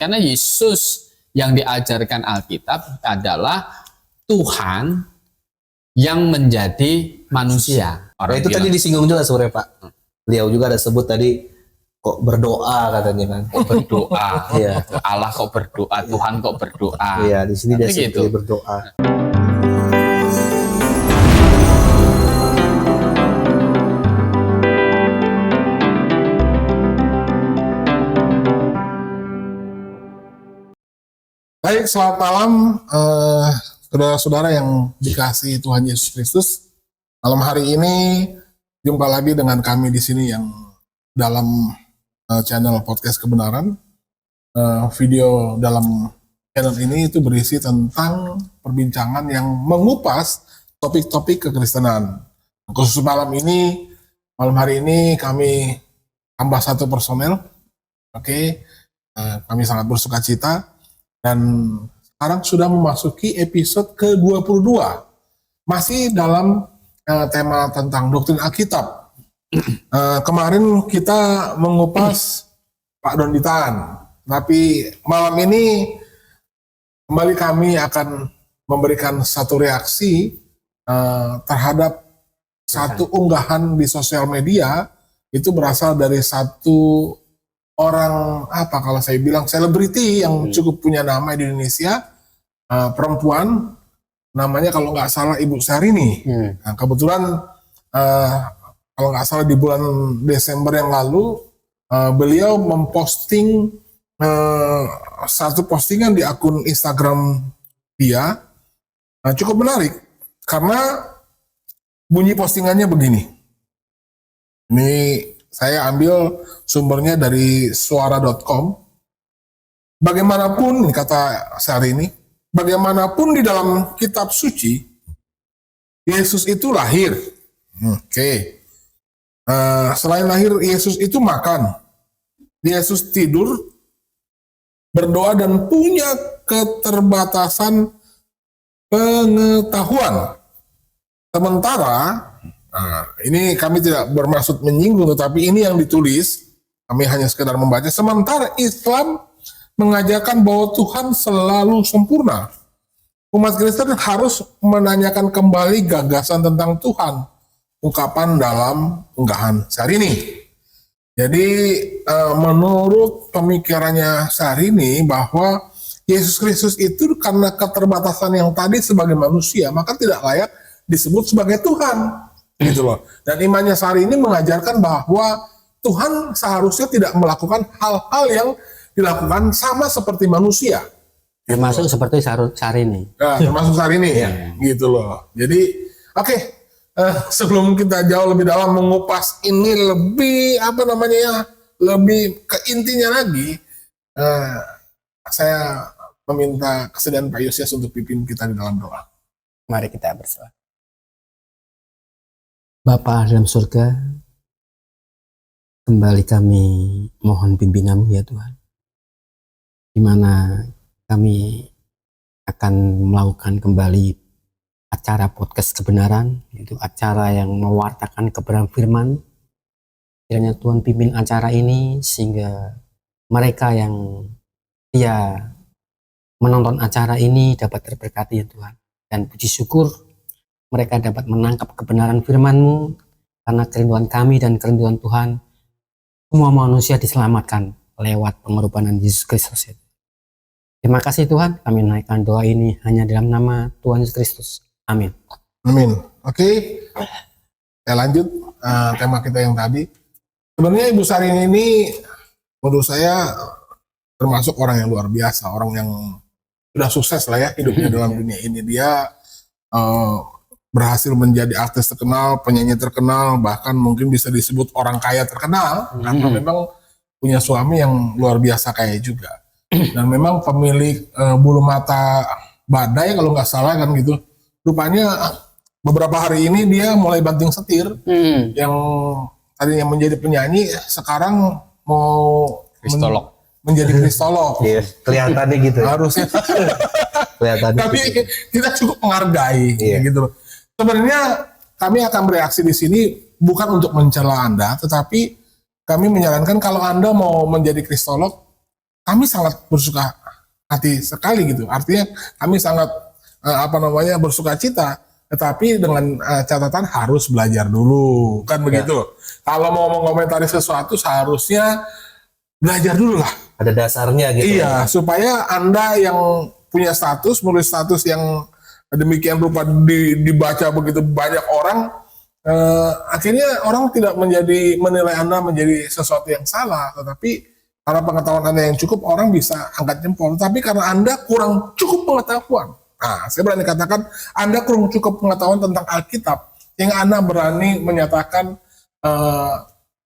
Karena Yesus yang diajarkan Alkitab adalah Tuhan yang menjadi manusia. Nah, itu tadi disinggung juga sore Pak. Beliau juga ada sebut tadi kok berdoa katanya kan. Kok berdoa. Iya. Allah kok berdoa, Tuhan kok berdoa. Iya, di sini dia gitu. berdoa. Baik, selamat malam saudara-saudara yang dikasihi Tuhan Yesus Kristus. Malam hari ini jumpa lagi dengan kami di sini yang dalam channel podcast kebenaran. Video dalam channel ini itu berisi tentang perbincangan yang mengupas topik-topik kekristenan. Khusus malam hari ini kami tambah satu personel. Oke, kami sangat bersuka cita. Dan sekarang sudah memasuki episode ke-22. Masih dalam tema tentang doktrin Alkitab. Kemarin kita mengupas Pak Donditaan. Tapi malam ini kembali kami akan memberikan satu reaksi terhadap satu unggahan di sosial media. Itu berasal dari satu orang, kalau saya bilang selebriti yang cukup punya nama di Indonesia, perempuan, namanya kalau nggak salah Ibu Syahrini. Nah, kebetulan kalau nggak salah di bulan Desember yang lalu, beliau memposting satu postingan di akun Instagram dia. Nah, cukup menarik, karena bunyi postingannya begini. Ini saya ambil sumbernya dari suara.com. Bagaimanapun, kata Syahrini, bagaimanapun di dalam kitab suci, Yesus itu lahir. Selain lahir, Yesus itu makan. Yesus tidur, berdoa, dan punya keterbatasan pengetahuan. Sementara, ini kami tidak bermaksud menyinggung, tetapi ini yang ditulis, kami hanya sekedar membaca. Sementara Islam mengajarkan bahwa Tuhan selalu sempurna. Umat Kristen harus menanyakan kembali gagasan tentang Tuhan. Ungkapan dalam unggahan Syahrini. Jadi menurut pemikirannya Syahrini bahwa Yesus Kristus itu karena keterbatasan yang tadi sebagai manusia, maka tidak layak disebut sebagai Tuhan. Gitu loh. Dan imannya Syahrini mengajarkan bahwa Tuhan seharusnya tidak melakukan hal-hal yang dilakukan sama seperti manusia. Termasuk seperti Syahrini. Nah, termasuk Syahrini ya, gitu loh. Jadi, sebelum kita jauh lebih dalam mengupas ini lebih lebih ke intinya lagi, saya meminta kesediaan Pak Yosias untuk pimpin kita di dalam doa. Mari kita berdoa. Bapa dalam surga, kembali kami mohon pimpinan-Mu ya Tuhan, di mana kami akan melakukan kembali acara podcast kebenaran, yaitu acara yang mewartakan kebenaran firman. Kiranya Tuhan pimpin acara ini sehingga mereka yang menonton acara ini dapat terberkati ya Tuhan. Dan puji syukur mereka dapat menangkap kebenaran firman-Mu, karena kerinduan kami dan kerinduan Tuhan, semua manusia diselamatkan lewat pengorbanan Yesus Kristus. Terima kasih Tuhan, kami naikkan doa ini hanya dalam nama Tuhan Yesus Kristus. Amin. Amin. Oke, saya lanjut tema kita yang tadi. Sebenarnya Ibu Syahrini ini menurut saya termasuk orang yang luar biasa, orang yang sudah sukses lah ya hidupnya dalam dunia ini. Dia berhasil menjadi artis terkenal, penyanyi terkenal, bahkan mungkin bisa disebut orang kaya terkenal, karena memang punya suami yang luar biasa kaya juga. Dan memang pemilik bulu mata badai kalau nggak salah kan gitu. Rupanya beberapa hari ini dia mulai banting setir, yang tadinya menjadi penyanyi sekarang mau menjadi kristolog. Yes, kelihatannya gitu. Harusnya. Kelihatannya. Tapi kita cukup menghargai, gitu. Sebenarnya kami akan bereaksi di sini bukan untuk mencela Anda, tetapi kami menyarankan kalau Anda mau menjadi kristolog, kami sangat bersuka hati sekali gitu. Artinya kami sangat bersuka cita, tetapi dengan catatan harus belajar dulu, kan begitu. Kalau mau mengomentari sesuatu seharusnya belajar dulu lah. Ada dasarnya gitu. Iya, supaya Anda yang punya status, menulis status yang demikian rupa dibaca begitu banyak orang, akhirnya orang tidak menilai Anda menjadi sesuatu yang salah, tetapi karena pengetahuan Anda yang cukup, orang bisa angkat jempol. Tapi karena Anda kurang cukup pengetahuan, nah, saya berani katakan Anda kurang cukup pengetahuan tentang Alkitab, sehingga Anda berani menyatakan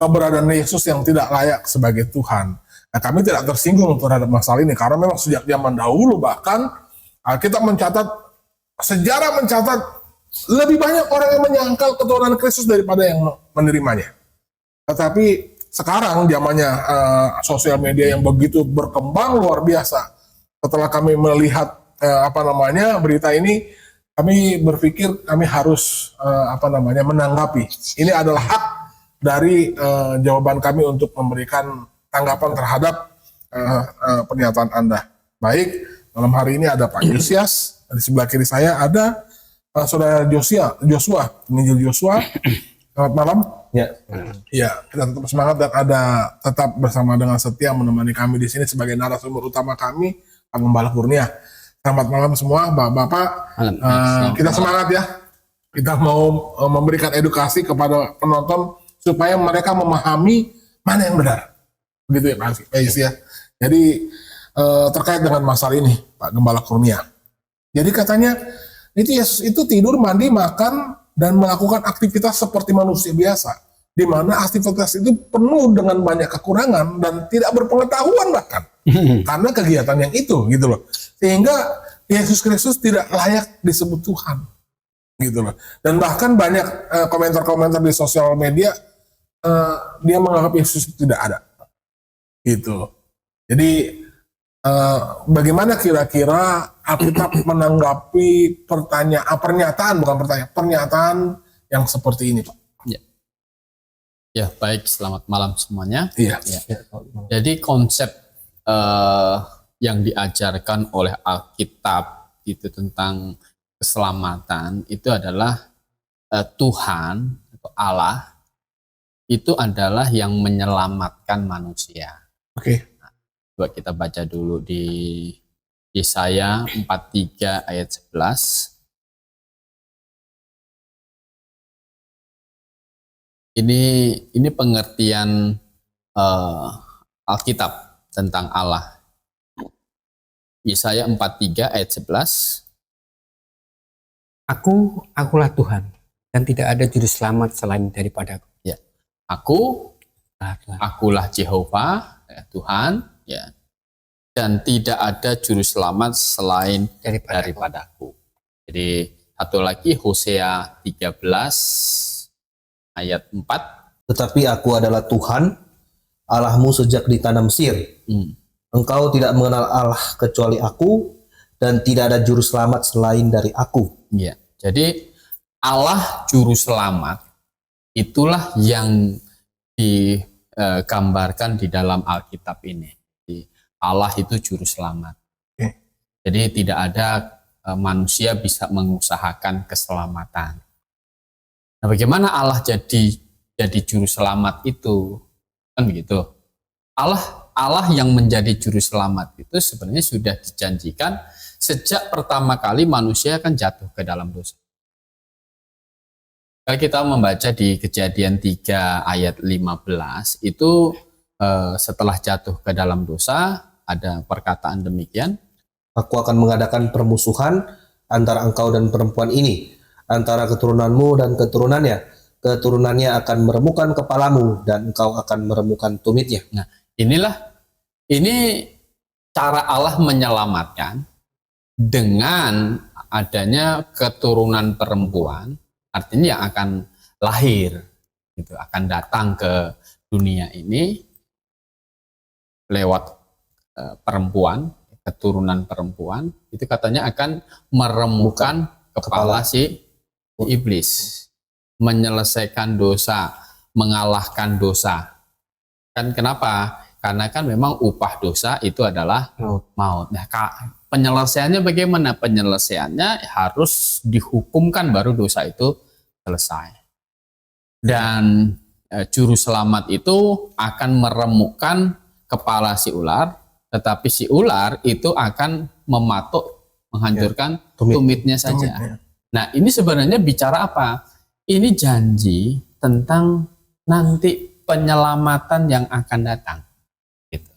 keberadaan Yesus yang tidak layak sebagai Tuhan. Nah, kami tidak tersinggung terhadap masalah ini, karena memang sejak zaman dahulu bahkan Alkitab mencatat, sejarah mencatat lebih banyak orang yang menyangkal keturunan Kristus daripada yang menerimanya. Tetapi sekarang zamannya sosial media yang begitu berkembang luar biasa. Setelah kami melihat berita ini, kami berpikir kami harus menanggapi. Ini adalah hak dari jawaban kami untuk memberikan tanggapan terhadap pernyataan Anda. Baik, malam hari ini ada Pak Yosias, di sebelah kiri saya ada Saudara Joshua, Injil Joshua. Selamat malam. Ya. Ya, kita tetap semangat dan ada tetap bersama dengan setia menemani kami di sini sebagai narasumber utama kami, Pak Gembala Kurnia. Selamat malam semua, Bapak. Kita semangat ya. Kita mau memberikan edukasi kepada penonton supaya mereka memahami mana yang benar. Begitu ya Pak Isi ya. Jadi terkait dengan masalah ini, Pak Gembala Kurnia. Jadi katanya itu Yesus itu tidur, mandi, makan, dan melakukan aktivitas seperti manusia biasa, di mana aktivitas itu penuh dengan banyak kekurangan dan tidak berpengetahuan bahkan karena kegiatan yang itu gitu loh, sehingga Yesus Kristus tidak layak disebut Tuhan gitu loh. Dan bahkan banyak komentar-komentar di sosial media, dia menganggap Yesus tidak ada gitu. Jadi bagaimana kira-kira Alkitab menanggapi pernyataan yang seperti ini, Pak? Ya, baik. Selamat malam semuanya. Iya. Ya. Jadi konsep yang diajarkan oleh Alkitab itu tentang keselamatan itu adalah Tuhan atau Allah itu adalah yang menyelamatkan manusia. Oke. Coba kita baca dulu di Yesaya 43 ayat 11. Ini pengertian Alkitab tentang Allah. Yesaya 43 ayat 11. Akulah Tuhan, dan tidak ada juru selamat selain daripadaku. Ya. Akulah Jehovah, ya, Tuhan, ya. Dan tidak ada juru selamat selain daripadaku. Jadi satu lagi Hosea 13 ayat 4. Tetapi aku adalah Tuhan, Allahmu sejak di tanah Mesir. Engkau tidak mengenal Allah kecuali aku, dan tidak ada juru selamat selain dari aku. Ya, jadi Allah juru selamat itulah yang digambarkan di dalam Alkitab ini. Jadi, Allah itu juru selamat. Jadi tidak ada manusia bisa mengusahakan keselamatan. Nah, bagaimana Allah jadi juru selamat itu? Kan begitu. Allah yang menjadi juru selamat itu sebenarnya sudah dijanjikan sejak pertama kali manusia kan jatuh ke dalam dosa. Kalau kita membaca di Kejadian 3 ayat 15 itu setelah jatuh ke dalam dosa ada perkataan demikian. Aku akan mengadakan permusuhan antara engkau dan perempuan ini, antara keturunanmu dan keturunannya. Keturunannya akan meremukkan kepalamu dan engkau akan meremukkan tumitnya. Nah, ini cara Allah menyelamatkan dengan adanya keturunan perempuan, artinya yang akan lahir, gitu, akan datang ke dunia ini lewat perempuan, keturunan perempuan, itu katanya akan meremukkan kepala si iblis, menyelesaikan dosa, mengalahkan dosa. Kan kenapa? Karena kan memang upah dosa itu adalah maut. Nah, penyelesaiannya bagaimana? Penyelesaiannya harus dihukumkan baru dosa itu selesai. Dan juru selamat itu akan meremukkan kepala si ular, tetapi si ular itu akan mematuk, menghancurkan tumitnya saja. Tumitnya. Nah, ini sebenarnya bicara apa? Ini janji tentang nanti penyelamatan yang akan datang. Gitu.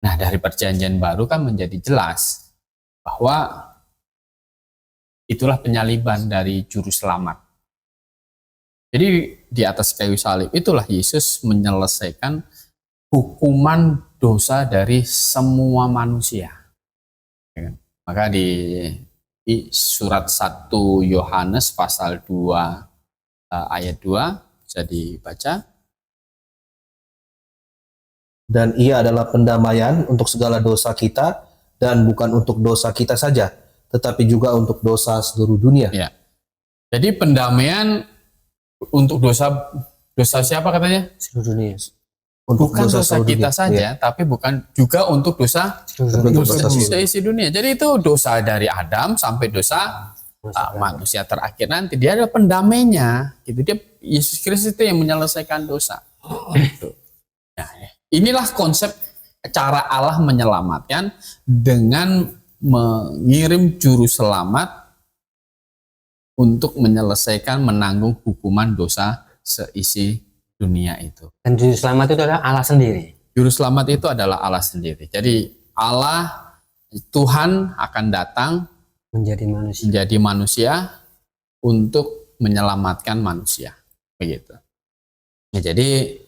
Nah, dari perjanjian baru kan menjadi jelas bahwa itulah penyaliban dari juru selamat. Jadi di atas kayu salib itulah Yesus menyelesaikan hukuman dosa dari semua manusia. Ya kan? Maka di surat 1 Yohanes pasal 2 ayat 2 bisa dibaca. Dan ia adalah pendamaian untuk segala dosa kita, dan bukan untuk dosa kita saja, tetapi juga untuk dosa seluruh dunia. Ya. Jadi pendamaian untuk dosa siapa katanya? Seluruh dunia. Untuk Bukan dosa seluruh kita dunia. saja, tapi bukan juga untuk dosa Seluruh Dosa dunia. seisi dunia. Jadi itu dosa dari Adam sampai dosa manusia terakhir nanti. Dia ada pendamainya. Gitu. Dia Yesus Kristus itu yang menyelesaikan dosa. Gitu. Nah, inilah konsep cara Allah menyelamatkan dengan mengirim juru selamat untuk menyelesaikan menanggung hukuman dosa seisi dunia itu. Dan juru selamat itu adalah Allah sendiri. Juru selamat itu adalah Allah sendiri. Jadi Allah, Tuhan akan datang Menjadi manusia. menjadi manusia untuk menyelamatkan manusia. Begitu. Nah, jadi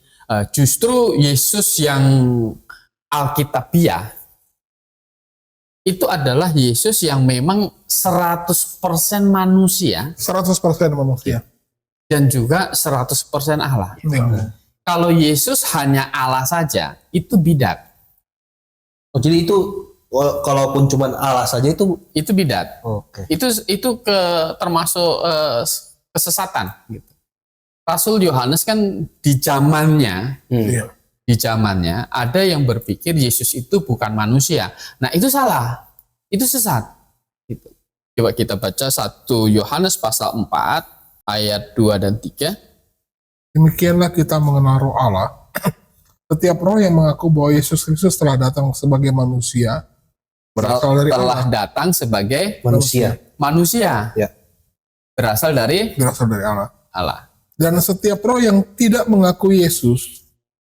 justru Yesus yang Alkitabiah itu adalah Yesus yang memang 100% manusia 100% manusia. dan juga 100% Allah. Ya. Kalau Yesus hanya Allah saja, itu bidat. Oh, jadi itu kalaupun cuma Allah saja itu Itu bidat. oke. Itu termasuk kesesatan gitu. Rasul Yohanes kan di zamannya Iya. ada yang berpikir Yesus itu bukan manusia. Nah, itu salah. Itu sesat. Gitu. Coba kita baca 1 Yohanes pasal 4 ayat 2 dan 3. Demikianlah kita mengenal roh Allah. Setiap roh yang mengaku bahwa Yesus Kristus telah datang sebagai manusia berasal dari Telah Allah. datang sebagai Manusia. manusia. Ya. Berasal dari Berasal dari Allah. Allah. Dan setiap roh yang tidak mengaku Yesus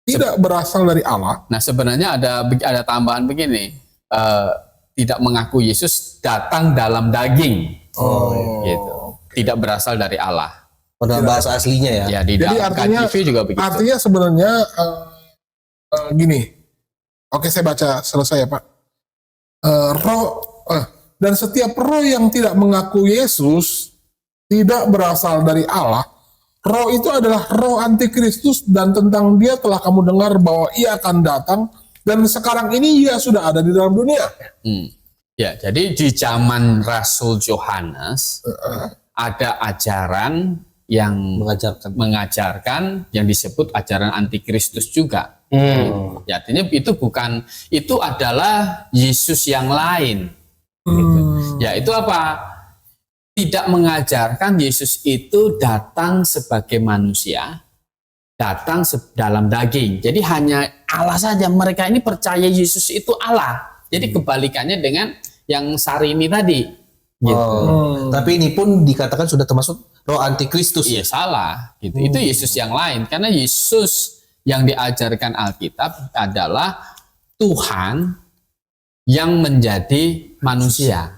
tidak berasal dari Allah. Nah, sebenarnya ada tambahan begini. Tidak mengaku Yesus datang dalam daging. Gitu. Tidak berasal dari Allah. Pada bahasa aslinya ya. Ya, di Jadi dalam artinya- KJV juga begitu. Artinya sebenarnya gini. Oke, saya baca selesai ya, Pak. Dan setiap roh yang tidak mengaku Yesus tidak berasal dari Allah. Roh itu adalah roh antikristus dan tentang dia telah kamu dengar bahwa ia akan datang dan sekarang ini ia sudah ada di dalam dunia. Ya, jadi di zaman Rasul Yohanes ada ajaran yang mengajarkan yang disebut ajaran antikristus juga. Ya, artinya itu adalah Yesus yang lain. Gitu. Ya, itu apa? Tidak mengajarkan Yesus itu datang sebagai manusia, datang dalam daging. Jadi hanya Allah saja. Mereka ini percaya Yesus itu Allah. Jadi kebalikannya dengan yang Sarini tadi. Gitu. Tapi ini pun dikatakan sudah termasuk roh antikristus. Iya, salah. Gitu. Itu Yesus yang lain. Karena Yesus yang diajarkan Alkitab adalah Tuhan yang menjadi manusia.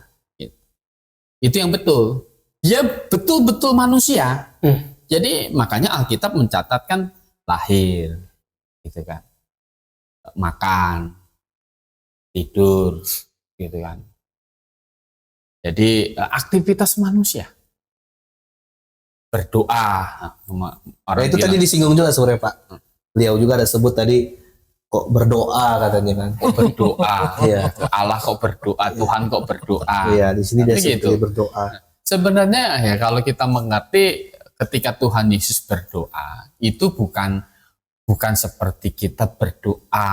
Itu yang betul. Dia betul-betul manusia. Jadi makanya Alkitab mencatatkan lahir, gitu kan, makan, tidur, gitu kan. Jadi aktivitas manusia, berdoa. Nah, itu tadi disinggung juga sebenarnya Pak. Beliau juga ada sebut tadi kok berdoa katanya kan. Berdoa. Iya. Allah kok berdoa, Tuhan kok berdoa. Iya, di sini dia Gitu. sebut berdoa. Sebenarnya ya kalau kita mengerti ketika Tuhan Yesus berdoa itu bukan seperti kita berdoa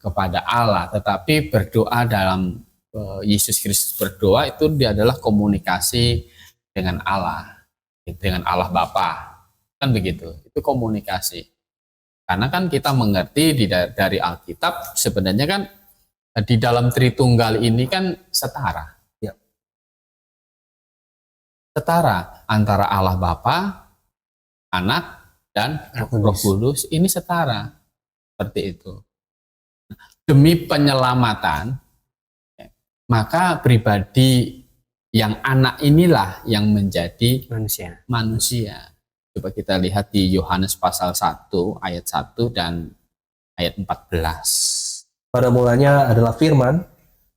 kepada Allah, tetapi berdoa dalam Yesus Kristus berdoa itu dia adalah komunikasi dengan Allah Bapa, kan begitu. Itu komunikasi. Karena kan kita mengerti dari Alkitab sebenarnya kan di dalam Tritunggal ini kan setara. Ya. Setara antara Allah Bapa, Anak, dan Roh Kudus ini setara. Seperti itu. Demi penyelamatan, maka pribadi yang anak inilah yang menjadi manusia. Coba kita lihat di Yohanes pasal 1 ayat 1 dan ayat 14. Pada mulanya adalah firman,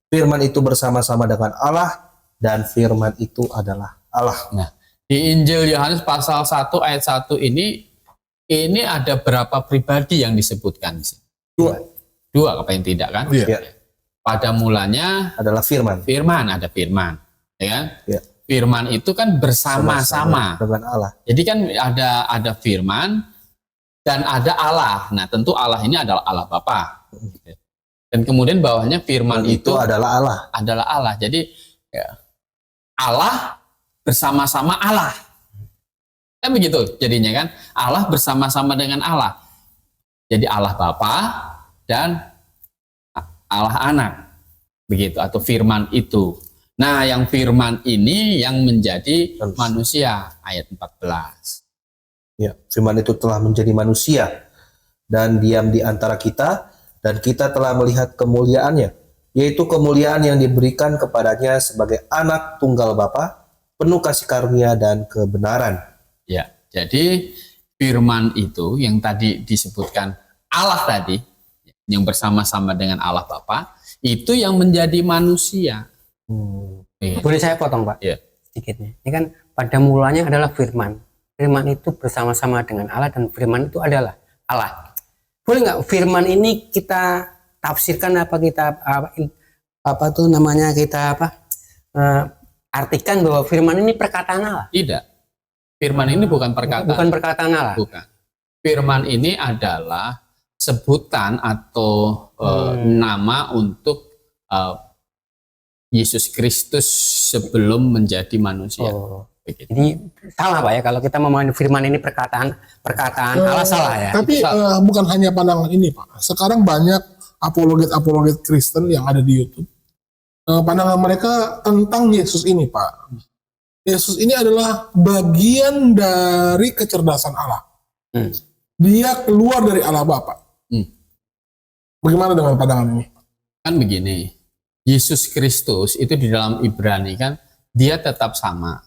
firman itu bersama-sama dengan Allah, dan firman itu adalah Allah. Nah, di Injil Yohanes pasal 1 ayat 1 ini ada berapa pribadi yang disebutkan sih? Dua apa yang tidak kan? Iya. Pada mulanya Adalah firman. ada firman, ya kan? Ya. Firman itu kan bersama-sama dengan Allah. Jadi kan ada firman dan ada Allah. Nah, tentu Allah ini adalah Allah Bapa. Dan kemudian bawahnya firman itu adalah Allah. Jadi ya, Allah bersama-sama Allah. Kan begitu jadinya kan? Allah bersama-sama dengan Allah. Jadi Allah Bapa dan Allah Anak. Begitu, atau firman itu. Nah, yang firman ini yang menjadi manusia, ayat 14. Ya, firman itu telah menjadi manusia dan diam di antara kita, dan kita telah melihat kemuliaannya, yaitu kemuliaan yang diberikan kepadanya sebagai anak tunggal Bapa, penuh kasih karunia dan kebenaran. Ya, jadi firman itu yang tadi disebutkan Allah tadi, yang bersama-sama dengan Allah Bapa, itu yang menjadi manusia. Boleh saya potong, Pak? Iya. Sedikitnya. Ini kan pada mulanya adalah firman. Firman itu bersama-sama dengan Allah, dan firman itu adalah Allah. Boleh nggak firman ini kita tafsirkan kita artikan bahwa firman ini perkataan Allah? Tidak. Firman ini bukan perkataan. Bukan perkataan Allah. Bukan. Firman ini adalah sebutan atau nama untuk Yesus Kristus sebelum menjadi manusia. Begitu. Jadi salah, Pak, ya, kalau kita memahami firman ini perkataan Allah, salah ya. Tapi bukan hanya pandangan ini, Pak. Sekarang banyak apologet Kristen yang ada di YouTube. Pandangan mereka tentang Yesus ini, Pak. Yesus ini adalah bagian dari kecerdasan Allah. Dia keluar dari Allah Bapa. Bagaimana dengan pandangan ini? Kan begini, Yesus Kristus itu di dalam Ibrani kan dia tetap sama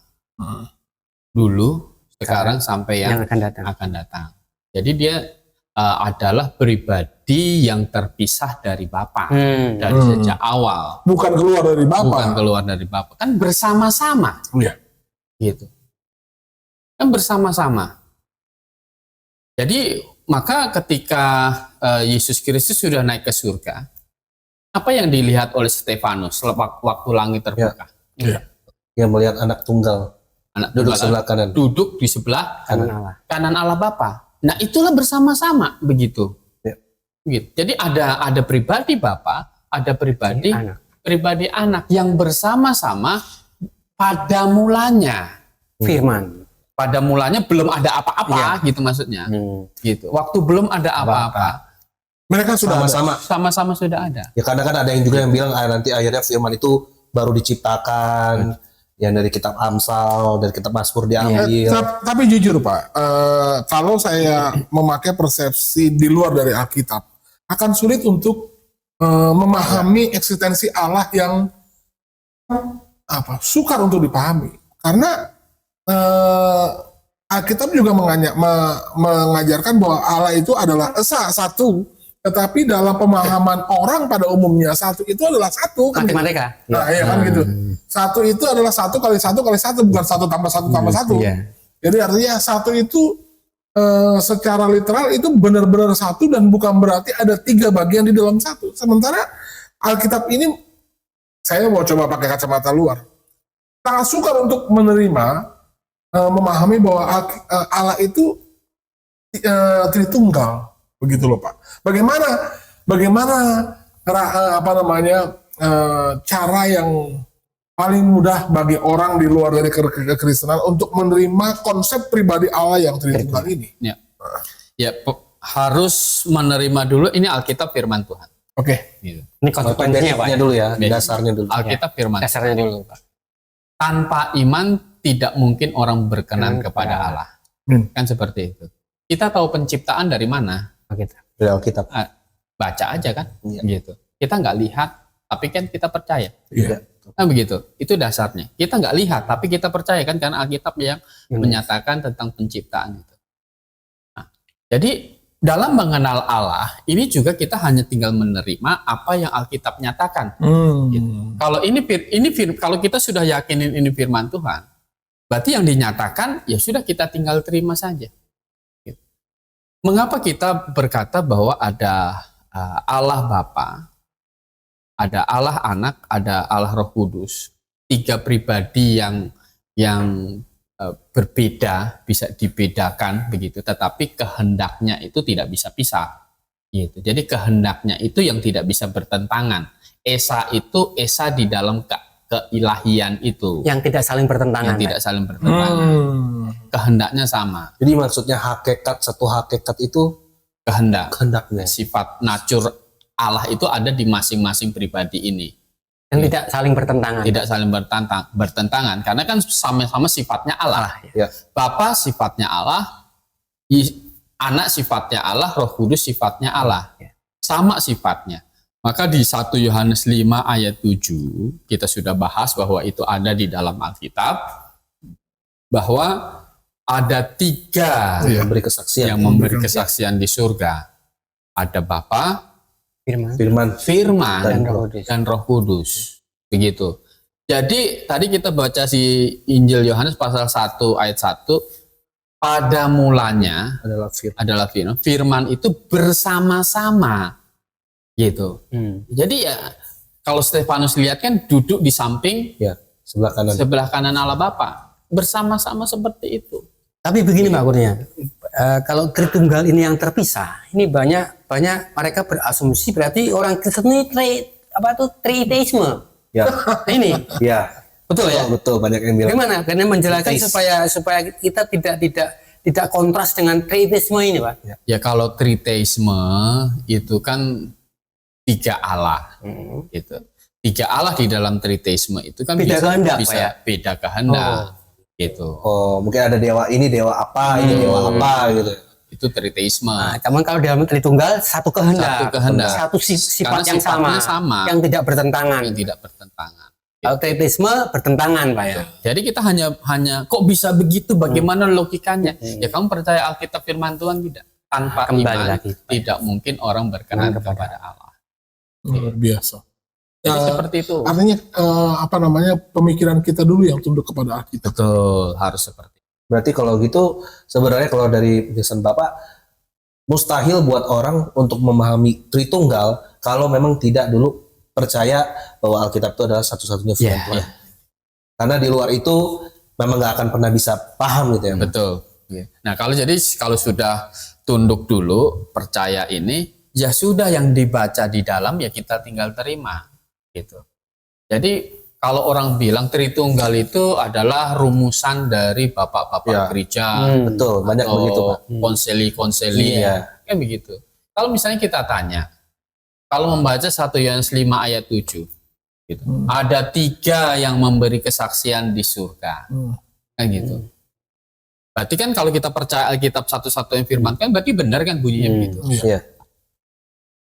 dulu, sekarang sampai yang akan datang. Jadi dia adalah pribadi yang terpisah dari Bapa dari sejak awal. Bukan keluar dari Bapa. Bukan keluar dari Bapa, kan bersama-sama. Iya. Gitu. Kan bersama-sama. Jadi maka ketika Yesus Kristus sudah naik ke surga, apa yang dilihat oleh Stefanus waktu langit terbuka? Iya. Dia melihat anak tunggal duduk sebelah kanan. Duduk di sebelah kanan Allah Bapa. Nah, itulah bersama-sama begitu. Ya. Gitu. Jadi ada pribadi Bapa, ada pribadi anak yang bersama-sama pada mulanya. Firman. Pada mulanya belum ada apa-apa, gitu maksudnya. Gitu. Waktu belum ada apa-apa, mereka sudah sama-sama sudah ada. Ya, kadang kan ada yang juga yang bilang nanti akhirnya firman itu baru diciptakan, yang dari kitab Amsal, dari kitab Mazmur diambil. Tapi jujur, Pak, kalau saya memakai persepsi di luar dari Alkitab, akan sulit untuk memahami eksistensi Allah yang sukar untuk dipahami. Karena Alkitab juga mengajarkan bahwa Allah itu adalah esa, satu, tetapi dalam pemahaman orang pada umumnya satu itu adalah satu. Matematika. Nah, ya kan gitu. Satu itu adalah satu kali satu kali satu, bukan satu tambah satu tambah satu. Jadi artinya satu itu secara literal itu benar-benar satu dan bukan berarti ada 3 bagian di dalam satu. Sementara Alkitab ini saya mau coba pakai kacamata luar. Sangat sukar untuk menerima, memahami bahwa Allah itu Tritunggal, begitu loh, Pak. Bagaimana cara yang paling mudah bagi orang di luar dari kekristenan untuk menerima konsep pribadi Allah yang Tritunggal ini. Ya, harus menerima dulu ini Alkitab firman Tuhan. Oke. Gitu. Ini konsekuensinya Pak. Dulu ya, dasarnya dulu. Alkitab firman. Dasarnya dulu Pak. Tanpa iman tidak mungkin orang berkenan kepada Allah. Kan seperti itu. Kita tahu penciptaan dari mana? Dari Alkitab. Baca aja kan, Iya. gitu. Kita nggak lihat, tapi kan kita percaya. Iya. Nah begitu, itu dasarnya. Kita nggak lihat, tapi kita percaya kan, karena Alkitab yang menyatakan tentang penciptaan itu. Nah, jadi dalam mengenal Allah, ini juga kita hanya tinggal menerima apa yang Alkitab nyatakan. Gitu. Kalau kalau kita sudah yakinin ini firman Tuhan, berarti yang dinyatakan ya sudah kita tinggal terima saja. Gitu. Mengapa kita berkata bahwa ada Allah Bapa, ada Allah Anak, ada Allah Roh Kudus, 3 pribadi yang berbeda, bisa dibedakan begitu, tetapi kehendaknya itu tidak bisa pisah. Gitu. Jadi kehendaknya itu yang tidak bisa bertentangan. Esa itu esa di dalam keilahian itu. Yang tidak saling bertentangan. Yang tidak saling bertentangan. Kehendaknya sama. Jadi maksudnya satu hakikat itu kehendaknya. Sifat natur Allah itu ada di masing-masing pribadi ini. Yang tidak saling bertentangan. Tidak saling bertentangan. Karena kan sama-sama sifatnya Allah. Ya. Bapa sifatnya Allah, Anak sifatnya Allah, Roh Kudus sifatnya Allah. Sama sifatnya. Maka di 1 Yohanes 5 ayat 7 kita sudah bahas bahwa itu ada di dalam Alkitab, bahwa ada 3 yang memberi kesaksian di surga. Ada Bapa, Firman Firman dan Roh Kudus. Begitu. Jadi tadi kita baca si Injil Yohanes pasal 1 ayat 1, pada mulanya adalah Firman. Firman itu bersama-sama. Gitu. Jadi ya kalau Stefanus lihat kan duduk di samping sebelah kanan Allah Bapa, bersama-sama seperti itu. Tapi begini Pak Kurnia, kalau Tritunggal ini yang terpisah, ini banyak mereka berasumsi berarti orang Kristen ini triteisme. Ya. Ini. Ya. Betul ya? Betul, banyak yang bilang. Bagaimana? Karena menjelaskan supaya kita tidak kontras dengan triteisme ini, Pak. Ya kalau triteisme itu kan 3 Allah. Gitu. 3 Allah di dalam triteisme itu kan beda kehendak, bisa beda kehendak. Gitu. Oh, mungkin ada dewa ini dewa apa, ini dewa apa gitu. Itu triteisme. Nah, cuman kalau dalam Tritunggal satu kehendak. Satu sifat yang sama, yang tidak bertentangan. Yang tidak bertentangan. Kalau triteisme bertentangan, Pak ya. Jadi kita hanya kok bisa begitu? Bagaimana logikanya? Ya kamu percaya Alkitab firman Tuhan tidak? Tanpa iman tidak mungkin orang berkenan kepada Allah. Luar biasa. Jadi seperti itu. Artinya pemikiran kita dulu yang tunduk kepada Alkitab. Betul, harus seperti itu. Berarti kalau gitu sebenarnya kalau dari penjelasan Bapak mustahil buat orang untuk memahami Tritunggal kalau memang tidak dulu percaya bahwa Alkitab itu adalah satu-satunya firman Tuhan. Karena di luar itu memang nggak akan pernah bisa paham gitu ya. Betul. Nah kalau sudah tunduk dulu percaya ini, ya sudah yang dibaca di dalam ya kita tinggal terima gitu. Jadi kalau orang bilang Tritunggal itu adalah rumusan dari bapak-bapak gereja, betul, banyak begitu Pak. Konseli-konseli kan begitu. Kalau misalnya kita tanya, kalau membaca 1 Yohanes 5 ayat 7 gitu. Ada 3 yang memberi kesaksian di surga. Kan gitu. Berarti kan kalau kita percaya Alkitab satu-satunya firman kan berarti benar kan bunyinya begitu. Iya.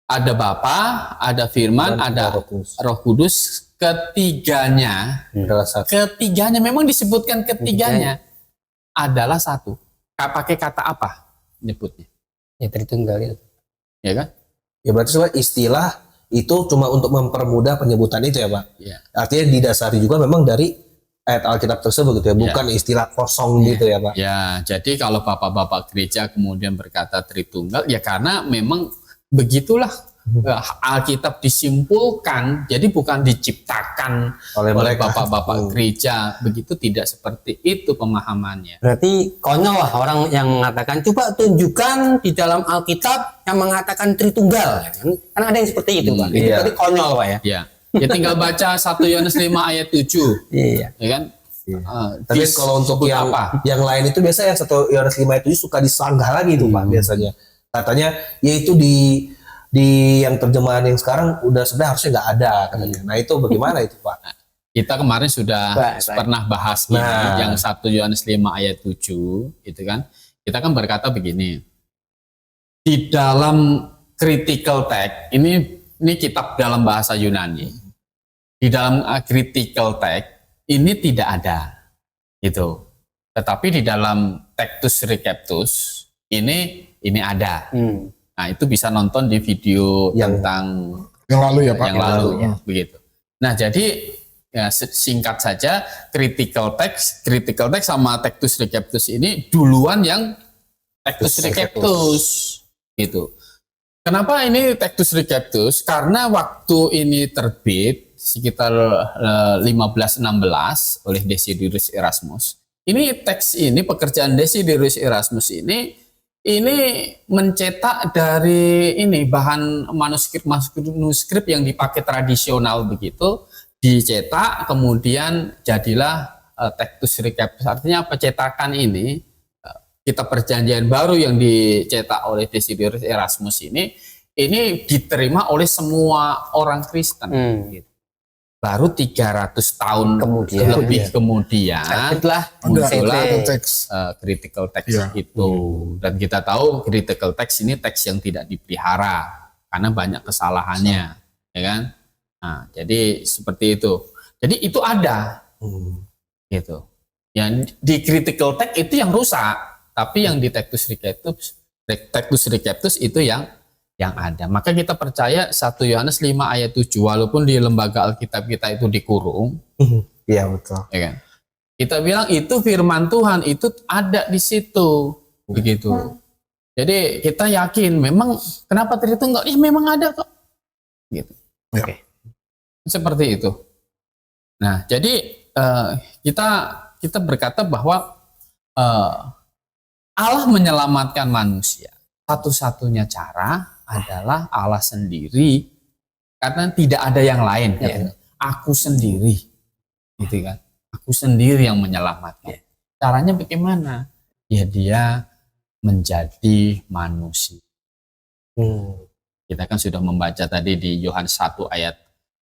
Ada Bapa, ada Firman, ada Roh Kudus, ketiganya memang disebutkan ketiganya adalah satu. Pakai kata apa nyebutnya? Ya Tritunggal itu. Ya kan? Ya berarti istilah itu cuma untuk mempermudah penyebutan itu ya Pak. Ya. Artinya didasari juga memang dari ayat Alkitab tersebut gitu ya, bukan istilah kosong gitu ya Pak. Ya, jadi kalau bapak-bapak gereja kemudian berkata Tritunggal, ya karena memang begitulah Alkitab disimpulkan, jadi bukan diciptakan Oleh oleh mereka. bapak-bapak gereja, begitu tidak seperti itu pemahamannya. Berarti konyol lah orang yang mengatakan coba tunjukkan di dalam Alkitab yang mengatakan Tritunggal. Kan ada yang seperti itu, Pak. Itu Iya. berarti konyol, Pak ya. Ya tinggal baca 1 Yohanes 5 ayat 7, Iya. ya kan? Tapi kalau untuk disebut yang lain itu biasanya 1 Yohanes 5 itu suka disanggah lagi tuh Pak biasanya. Katanya yaitu di yang terjemahan yang sekarang udah sebenarnya harusnya nggak ada katanya. Nah itu bagaimana itu Pak? Kita kemarin sudah Baik. pernah bahas ini, Nah. yang 1 Yohanes 5 ayat 7, itu kan. Kita kan berkata begini, di dalam critical text, ini kitab dalam bahasa Yunani. Di dalam critical text ini tidak ada, gitu. Tetapi di dalam Textus Receptus ini ada. Nah itu bisa nonton di video tentang Yang lalu ya Pak. yang lalu, begitu. Nah jadi ya, singkat saja, critical text sama Textus Receptus ini duluan yang Textus Receptus, gitu. Kenapa ini Textus Receptus? Karena waktu ini terbit sekitar 1516 oleh Desiderius Erasmus. Ini teks ini, pekerjaan Desiderius Erasmus ini mencetak dari ini bahan manuskrip yang dipakai tradisional begitu, dicetak kemudian jadilah Textus Receptus. Artinya pencetakan ini kitab perjanjian baru yang dicetak oleh Desiderius Erasmus ini diterima oleh semua orang Kristen. Gitu. Baru 300 tahun lebih kemudian muncullah critical text itu. Dan kita tahu critical text ini teks yang tidak dipelihara karena banyak kesalahannya, ya kan? Nah, jadi seperti itu. Jadi itu ada, gitu. Yang di critical text itu yang rusak, tapi yang di Textus Receptus itu yang ada. Maka kita percaya 1 Yohanes 5 ayat 7, walaupun di lembaga Alkitab kita itu dikurung. Iya betul. Ya kan? Kita bilang itu firman Tuhan, itu ada di situ. Begitu. Jadi kita yakin, memang kenapa Tritunggal? Memang ada kok. Gitu. Ya. Oke. Seperti itu. Nah, jadi kita berkata bahwa Allah menyelamatkan manusia. Satu-satunya cara adalah Allah sendiri, karena tidak ada yang lain. Aku sendiri, gitu kan? Aku sendiri yang menyelamatkan. Caranya bagaimana? Ya dia menjadi manusia. Kita kan sudah membaca tadi di Yohanes 1 ayat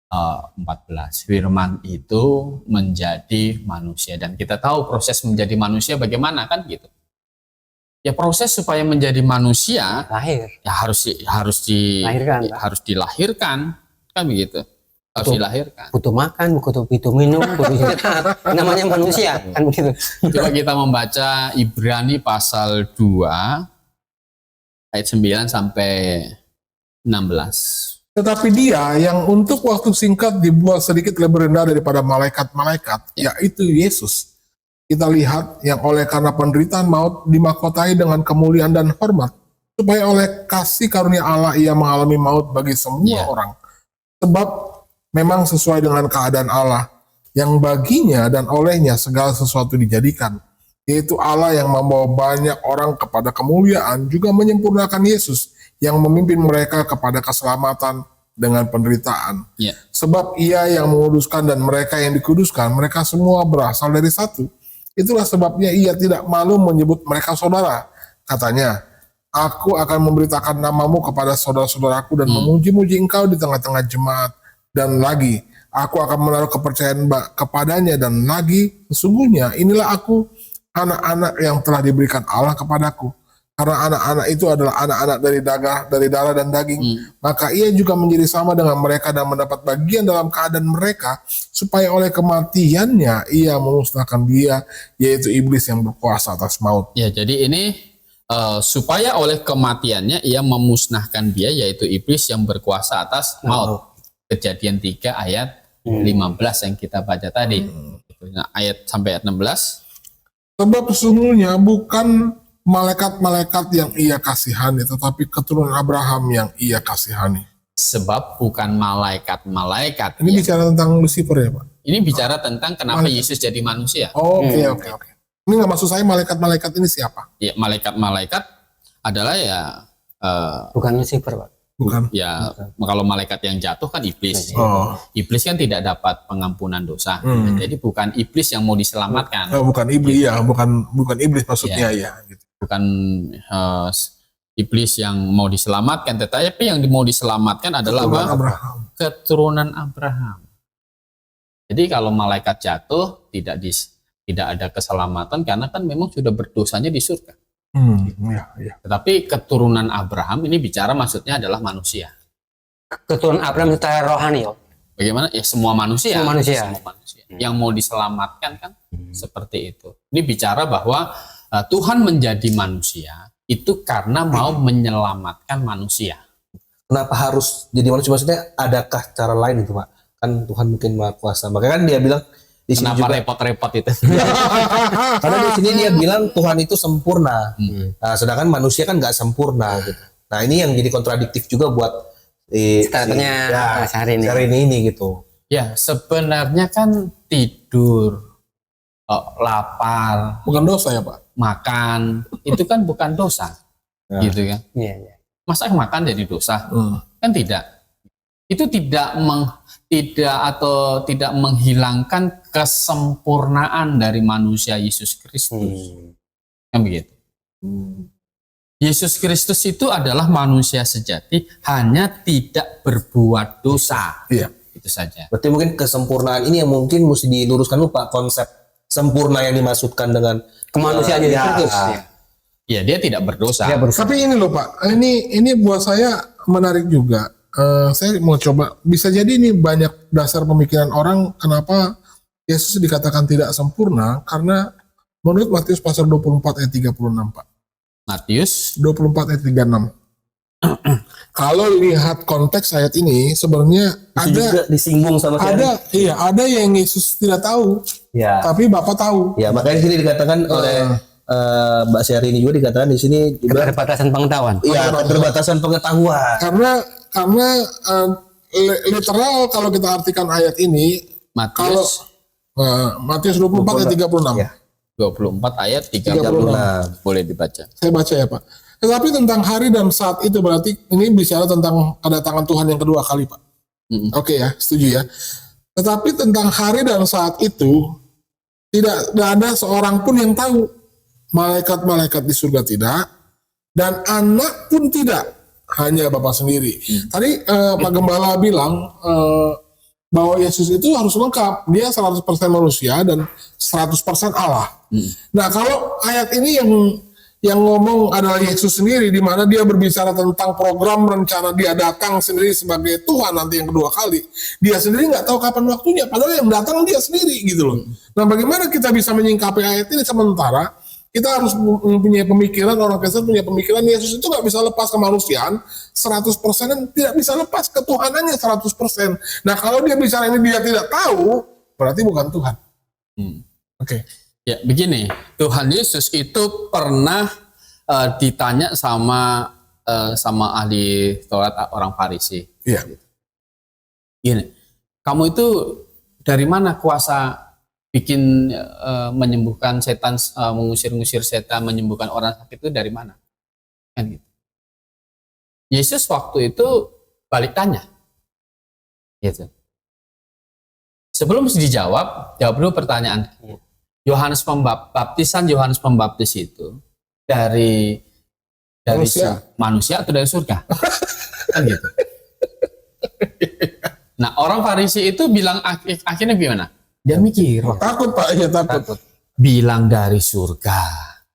14. Firman itu menjadi manusia, dan kita tahu proses menjadi manusia bagaimana kan gitu. Ya proses supaya menjadi manusia Lahir. ya harus dilahirkan kan begitu. Harus dilahirkan. Butuh makan, butuh minum, butuh istirahat. Namanya manusia kan begitu. Coba kita membaca Ibrani pasal 2 ayat 9 sampai 16. Tetapi dia yang untuk waktu singkat dibuat sedikit lebih rendah daripada malaikat-malaikat, yaitu Yesus. Kita lihat yang oleh karena penderitaan maut dimahkotai dengan kemuliaan dan hormat, supaya oleh kasih karunia Allah ia mengalami maut bagi semua orang. Sebab memang sesuai dengan keadaan Allah, yang baginya dan olehnya segala sesuatu dijadikan, yaitu Allah yang membawa banyak orang kepada kemuliaan, juga menyempurnakan Yesus yang memimpin mereka kepada keselamatan dengan penderitaan. Sebab ia yang menguduskan dan mereka yang dikuduskan, mereka semua berasal dari satu. Itulah sebabnya ia tidak malu menyebut mereka saudara. Katanya, aku akan memberitakan namamu kepada saudara-saudaraku dan memuji-muji engkau di tengah-tengah jemaat. Dan lagi, aku akan menaruh kepercayaan kepadanya. Dan lagi, sesungguhnya inilah aku, anak-anak yang telah diberikan Allah kepadaku. Karena anak-anak itu adalah anak-anak dari darah dan daging. Maka ia juga menjadi sama dengan mereka dan mendapat bagian dalam keadaan mereka, supaya oleh kematiannya ia memusnahkan dia, yaitu iblis yang berkuasa atas maut. Ya, jadi ini supaya oleh kematiannya ia memusnahkan dia, yaitu iblis yang berkuasa atas maut. Kejadian 3 ayat 15 yang kita baca tadi. Nah, ayat sampai ayat 16. Sebab sesungguhnya bukan malaikat-malaikat yang ia kasihani, tetapi keturunan Abraham yang ia kasihani. Sebab bukan malaikat-malaikat. Ini bicara tentang Lucifer ya Pak? Ini bicara tentang kenapa Yesus jadi manusia. Oke. Ini nggak maksud saya malaikat-malaikat ini siapa? Ya, malaikat-malaikat adalah ya Bukan Lucifer, Pak. Bukan. ya kalau malaikat yang jatuh kan iblis. Oh. Iblis kan tidak dapat pengampunan dosa. Jadi bukan iblis yang mau diselamatkan. Bukan iblis ya, bukan iblis maksudnya ya. Gitu. Bukan iblis yang mau diselamatkan, tetapi yang mau diselamatkan adalah Keturunan apa? Abraham. Keturunan Abraham. Jadi kalau malaikat jatuh tidak ada keselamatan karena kan memang sudah berdosanya di surga. Ya. Tetapi keturunan Abraham ini bicara maksudnya adalah manusia. Keturunan Abraham secara rohani, ya. Bagaimana? Ya semua manusia. Semua manusia. Yang mau diselamatkan kan seperti itu. Ini bicara bahwa Tuhan menjadi manusia itu karena mau menyelamatkan manusia. Kenapa harus jadi manusia? Maksudnya adakah cara lain itu Pak? Kan Tuhan mungkin Maha Kuasa. Makanya kan dia bilang di sini Kenapa juga, repot-repot itu? karena di sini dia bilang Tuhan itu sempurna. Nah, sedangkan manusia kan nggak sempurna gitu. Nah, ini yang jadi kontradiktif juga buat Startnya hari ini gitu. Ya sebenarnya kan tidur, lapar, Bukan dosa ya Pak? makan itu kan bukan dosa, gitu kan? Iya. Masa makan jadi dosa? Kan tidak. Itu tidak menghilangkan kesempurnaan dari manusia Yesus Kristus. Kan begitu. Yesus Kristus itu adalah manusia sejati, hanya tidak berbuat dosa. Iya. Itu saja. Berarti mungkin kesempurnaan ini yang mungkin mesti diluruskan lupa konsep sempurna yang dimaksudkan dengan Kemanusiaan Yesus Kristus. Ya, dia tidak berdosa. Tapi ini loh Pak, ini buat saya menarik juga. Saya mau coba, bisa jadi ini banyak dasar pemikiran orang kenapa Yesus dikatakan tidak sempurna, karena menurut Matius pasal 24 ayat 36 Pak. Matius 24 ayat 36. Kalau lihat konteks ayat ini sebenarnya itu juga disinggung sama ada yang Yesus tidak tahu, Ya. tapi Bapa tahu. Ya, makanya di sini dikatakan oleh Mbak Syahrini juga dikatakan di sini juga Keterbatasan pengetahuan. iya, keterbatasan pengetahuan. Karena literal kalau kita artikan ayat ini, Matius Matius 24 ayat 36. Ya. 24 ayat 36. Boleh dibaca. Saya baca ya Pak. Tetapi tentang hari dan saat itu berarti ini bicara tentang kedatangan Tuhan yang kedua kali Pak. Oke ya, setuju ya. Tetapi tentang hari dan saat itu tidak ada seorang pun yang tahu. Malaikat-malaikat di surga tidak, dan anak pun tidak, hanya Bapa sendiri. Tadi Pak Gembala bilang bahwa Yesus itu harus lengkap. Dia 100% manusia dan 100% Allah. Nah, kalau ayat ini yang ngomong adalah Yesus sendiri, di mana dia berbicara tentang program rencana dia datang sendiri sebagai Tuhan nanti yang kedua kali. Dia sendiri nggak tahu kapan waktunya, padahal yang datang dia sendiri gitu loh. Nah, bagaimana kita bisa menyingkapi ayat ini? Sementara kita harus punya pemikiran, orang Kristen punya pemikiran Yesus itu nggak bisa lepas kemanusiaan 100% dan tidak bisa lepas ketuhanannya 100%. Nah, kalau dia bicara ini dia tidak tahu, berarti bukan Tuhan. Oke. Ya, begini, Tuhan Yesus itu pernah ditanya sama ahli Taurat orang Farisi. Iya. Gini, kamu itu dari mana kuasa bikin menyembuhkan setan, mengusir-ngusir setan, menyembuhkan orang sakit itu dari mana? Kan gitu. Yesus waktu itu balik tanya. Gitu. Sebelum dijawab, jawab dulu pertanyaan. Baptisan Yohanes Pembaptis itu dari manusia atau dari surga? Kan gitu. Nah, orang Farisi itu bilang akhirnya gimana? Dia mikir, Takut Pak, ya takut. Bilang dari surga.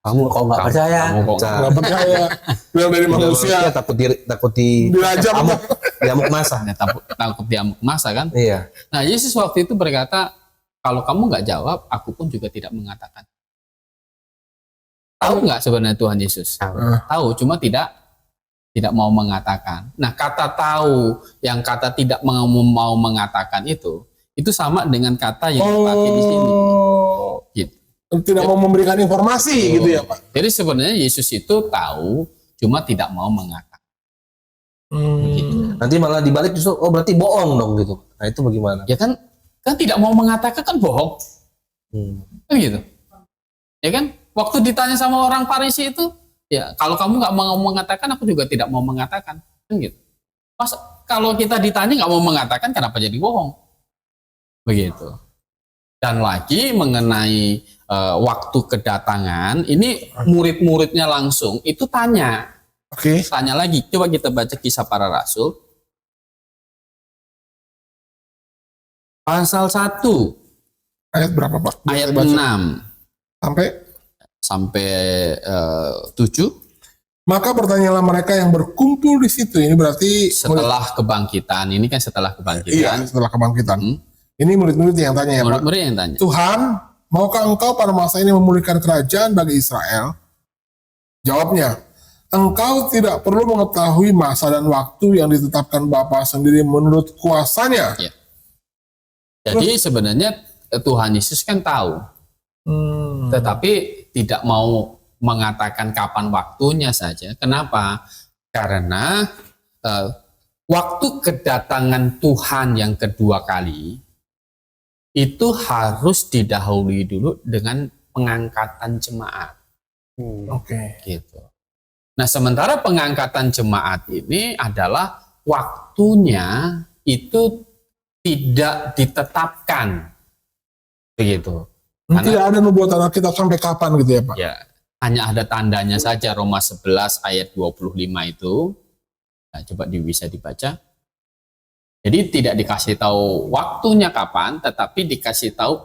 Kamu kok nggak percaya? Nggak percaya. Bilang dari manusia. Takut Dirajam. diamuk masa. Nah, takut diamuk masa kan? Iya. Nah, Yesus waktu itu berkata, kalau kamu nggak jawab, aku pun juga tidak mengatakan. Tahu nggak sebenarnya Tuhan Yesus? Tahu, cuma tidak mau mengatakan. Nah, kata tahu yang kata tidak mau mengatakan itu sama dengan kata yang dipakai di sini. Gitu. Tidak mau memberikan informasi gitu ya Pak. Jadi sebenarnya Yesus itu tahu, cuma tidak mau mengatakan. Begitu. Nanti malah dibalik justru, oh berarti bohong dong gitu. Nah itu bagaimana? Ya kan tidak mau mengatakan kan bohong. Kan gitu. Ya kan? Waktu ditanya sama orang Farisi itu, ya kalau kamu nggak mau mengatakan, aku juga tidak mau mengatakan. Kan gitu. Pas kalau kita ditanya nggak mau mengatakan, kenapa jadi bohong? Begitu. Dan lagi mengenai waktu kedatangan, ini murid-muridnya langsung itu tanya. Oke. Tanya lagi. Coba kita baca Kisah Para Rasul. Pasal 1. Ayat berapa, Pak? Ayat Baca. 6. Sampai 7. maka bertanyalah mereka yang berkumpul di situ. Ini berarti Setelah kebangkitan. Ini kan setelah kebangkitan. Iya, setelah kebangkitan. Ini murid-murid yang tanya ya, Pak. Murid-murid yang tanya. Tuhan, maukah engkau pada masa ini memulihkan kerajaan bagi Israel? Jawabnya, engkau tidak perlu mengetahui masa dan waktu yang ditetapkan Bapa sendiri menurut kuasanya. Ya. Jadi sebenarnya Tuhan Yesus kan tahu. Tetapi tidak mau mengatakan kapan waktunya saja. Kenapa? Karena waktu kedatangan Tuhan yang kedua kali itu harus didahului dulu dengan pengangkatan jemaat. Oke. Gitu. Nah, sementara pengangkatan jemaat ini adalah waktunya itu tidak ditetapkan. Begitu. Tidak ada nubuatan Alkitab sampai kapan gitu ya, Pak? Ya, hanya ada tandanya saja Roma 11 ayat 25 itu. Nah, coba bisa dibaca. Jadi tidak dikasih tahu waktunya kapan, tetapi dikasih tahu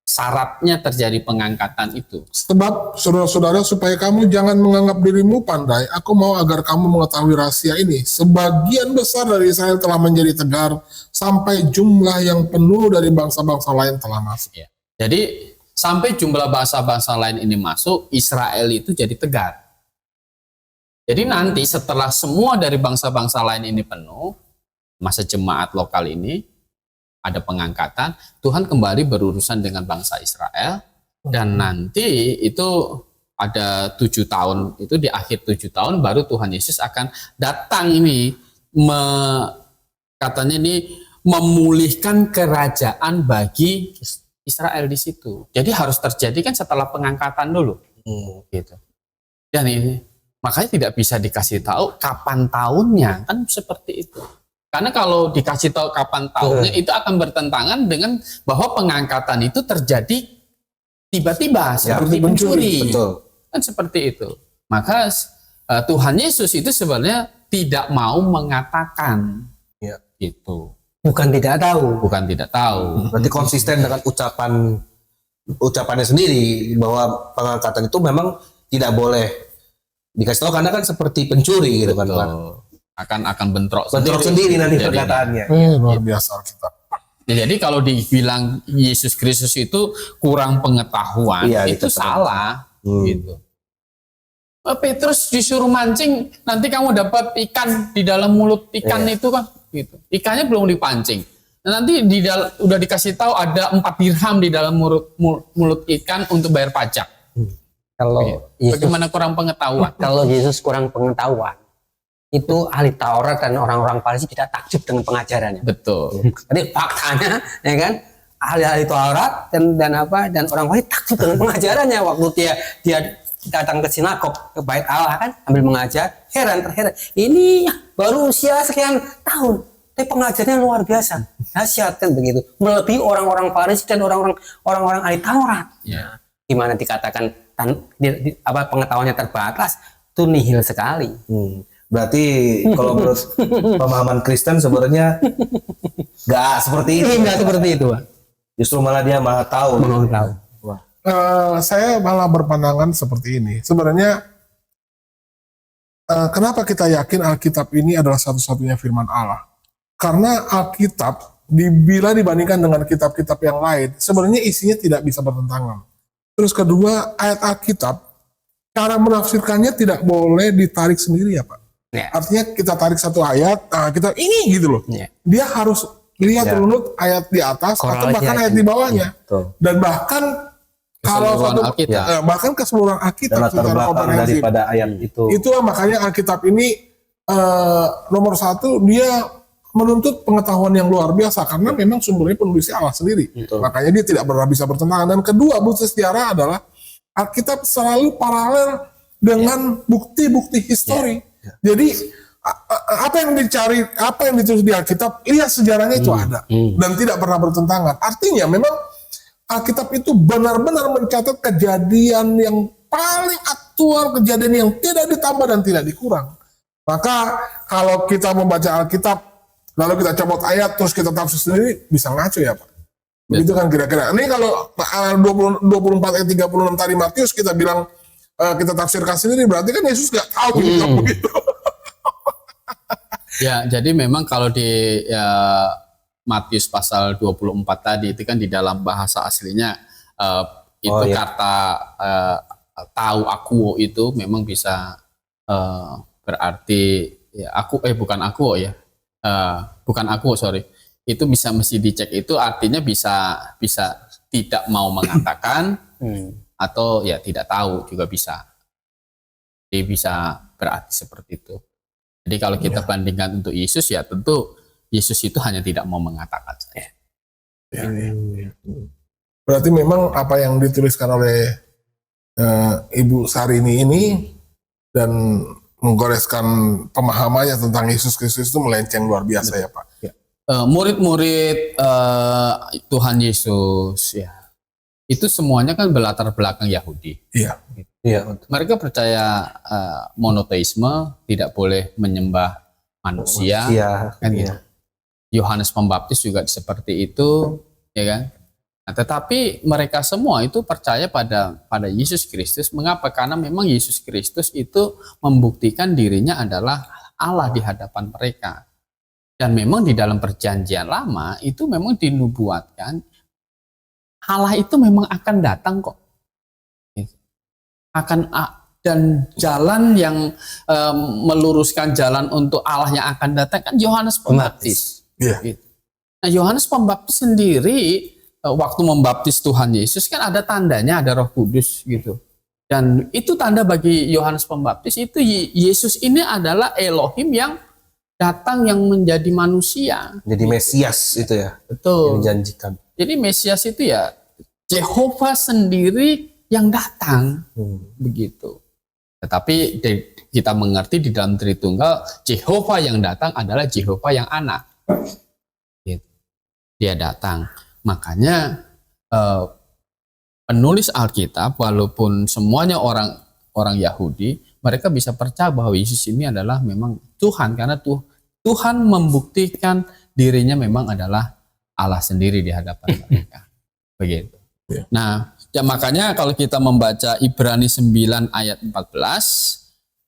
syaratnya terjadi pengangkatan itu. Sebab saudara-saudara supaya kamu jangan menganggap dirimu pandai, aku mau agar kamu mengetahui rahasia ini. Sebagian besar dari Israel telah menjadi tegar sampai jumlah yang penuh dari bangsa-bangsa lain telah masuk. Ya. Jadi sampai jumlah bangsa-bangsa lain ini masuk, Israel itu jadi tegar. Jadi nanti setelah semua dari bangsa-bangsa lain ini penuh, masa jemaat lokal ini ada pengangkatan, Tuhan kembali berurusan dengan bangsa Israel, dan nanti itu ada 7 tahun, itu di akhir 7 tahun baru Tuhan Yesus akan datang ini, katanya ini memulihkan kerajaan bagi Israel di situ. Jadi harus terjadi kan setelah pengangkatan dulu, gitu. Dan ini makanya tidak bisa dikasih tahu kapan tahunnya, kan seperti itu. Karena kalau dikasih tahu kapan tahunnya itu akan bertentangan dengan bahwa pengangkatan itu terjadi tiba-tiba seperti pencuri. Betul. Kan seperti itu. Maka Tuhan Yesus itu sebenarnya tidak mau mengatakan itu. Bukan tidak tahu. Bukan tidak tahu. Berarti konsisten dengan ucapannya sendiri bahwa pengangkatan itu memang tidak boleh dikasih tahu karena kan seperti pencuri gitu kan. Akan bentrok sendiri nanti perkataannya. Luar biasa Alkitab. Ya, jadi kalau dibilang Yesus Kristus itu kurang pengetahuan, itu salah. Gitu. Petrus disuruh mancing, nanti kamu dapat ikan di dalam mulut ikan itu kan, gitu. Ikannya belum dipancing. Nah, nanti udah dikasih tahu ada 4 dirham di dalam mulut ikan untuk bayar pajak. Kalau Yesus, bagaimana kurang pengetahuan? Kalau Yesus kurang pengetahuan, itu ahli Taurat dan orang-orang Farisi tidak takjub dengan pengajarannya. Betul. Jadi faktanya, ya kan, ahli-ahli Taurat dan orang Farisi takjub dengan pengajarannya waktu dia datang ke sinagog, ke bait Allah kan, sambil mengajar, terheran. Ini baru usia sekian tahun, tapi pengajarnya luar biasa, dahsyat kan begitu, melebihi orang-orang Farisi dan orang-orang ahli Taurat. Ya. Gimana dikatakan pengetahuannya terbatas, itu nihil sekali. Berarti kalau menurut pemahaman Kristen sebenarnya nggak seperti itu. Nggak seperti itu, Pak. Justru malah dia maha tahu. Saya malah berpandangan seperti ini. Sebenarnya kenapa kita yakin Alkitab ini adalah satu-satunya firman Allah? Karena Alkitab bila dibandingkan dengan kitab-kitab yang lain, sebenarnya isinya tidak bisa bertentangan. Terus kedua, ayat Alkitab, cara menafsirkannya tidak boleh ditarik sendiri ya Pak. Ya. Artinya kita tarik satu ayat, kita ini gitu loh. Ya. Dia harus lihat runut ayat di atas atau bahkan ayat di bawahnya. Dan bahkan kalau bahkan keseluruhan Alkitab latar belakang daripada ayat itu. Itulah makanya Alkitab ini nomor satu dia menuntut pengetahuan yang luar biasa karena memang sumbernya penulisnya Allah sendiri. Betul. Makanya dia tidak pernah bisa bertentangan. Dan kedua, bukti sejarah adalah Alkitab selalu paralel dengan bukti-bukti histori. Jadi apa yang dicari, apa yang ditulis di Alkitab, lihat sejarahnya itu ada dan tidak pernah bertentangan. Artinya memang Alkitab itu benar-benar mencatat kejadian yang paling aktual, kejadian yang tidak ditambah dan tidak dikurang. Maka kalau kita membaca Alkitab lalu kita comot ayat terus kita tafsir sendiri, bisa ngaco ya Pak. Begitu kan kira-kira. Ini kalau 24 ayat 36 tadi Matius kita bilang kita tafsirkan sendiri, berarti kan Yesus gak tahu begitu. Ya, jadi memang kalau di Matius pasal 24 tadi itu kan di dalam bahasa aslinya kata tahu aku itu memang bisa berarti ya bukan aku ya. Bukan aku, sorry. Itu bisa mesti dicek, itu artinya bisa tidak mau mengatakan atau ya tidak tahu juga bisa. Jadi bisa berarti seperti itu. Jadi kalau kita bandingkan untuk Yesus ya tentu Yesus itu hanya tidak mau mengatakan saja. Berarti memang apa yang dituliskan oleh Ibu Sarini ini dan menggoreskan pemahamannya tentang Yesus Kristus itu melenceng luar biasa ya Pak. Murid-murid Tuhan Yesus ya itu semuanya kan berlatar belakang Yahudi. Iya. Mereka percaya monoteisme, tidak boleh menyembah manusia. Kan gitu. Yohanes Pembaptis juga seperti itu, ya kan? Nah, tetapi mereka semua itu percaya pada Yesus Kristus. Mengapa? Karena memang Yesus Kristus itu membuktikan dirinya adalah Allah di hadapan mereka. Dan memang di dalam perjanjian lama itu memang dinubuatkan Allah itu memang akan datang kok. Dan jalan yang meluruskan jalan untuk Allah yang akan datang kan Yohanes Pembaptis. Gitu. Nah, Yohanes Pembaptis sendiri waktu membaptis Tuhan Yesus kan ada tandanya, ada Roh Kudus gitu. Dan itu tanda bagi Yohanes Pembaptis itu Yesus ini adalah Elohim yang datang yang menjadi manusia. Jadi Mesias itu ya. Betul. Yang dijanjikan. Jadi Mesias itu ya Jehovah sendiri yang datang. Begitu. Tetapi kita mengerti di dalam Tritunggal Jehovah yang datang adalah Jehovah yang anak. Gitu. Dia datang. Makanya penulis Alkitab walaupun semuanya orang Yahudi, mereka bisa percaya bahwa Yesus ini adalah memang Tuhan karena Tuhan membuktikan dirinya memang adalah Allah sendiri di hadapan mereka. Begitu. Nah, ya makanya kalau kita membaca Ibrani 9 ayat 14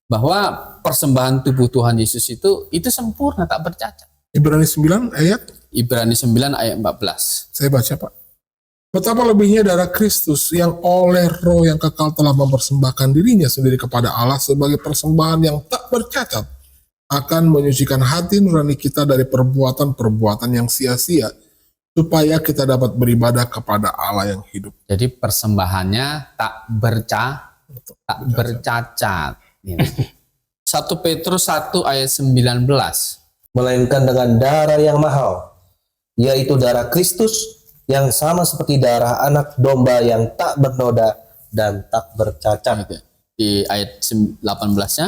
bahwa persembahan tubuh Tuhan Yesus itu sempurna tak bercacat. Ibrani 9 ayat? Ibrani 9 ayat 14. Saya baca Pak. Betapa lebihnya darah Kristus yang oleh Roh yang kekal telah mempersembahkan dirinya sendiri kepada Allah sebagai persembahan yang tak bercacat akan menyucikan hati nurani kita dari perbuatan-perbuatan yang sia-sia supaya kita dapat beribadah kepada Allah yang hidup. Jadi persembahannya tak bercacat. 1 Petrus 1 ayat 19. Melainkan dengan darah yang mahal, yaitu darah Kristus yang sama seperti darah anak domba yang tak bernoda dan tak bercacat. Di ayat 18-nya.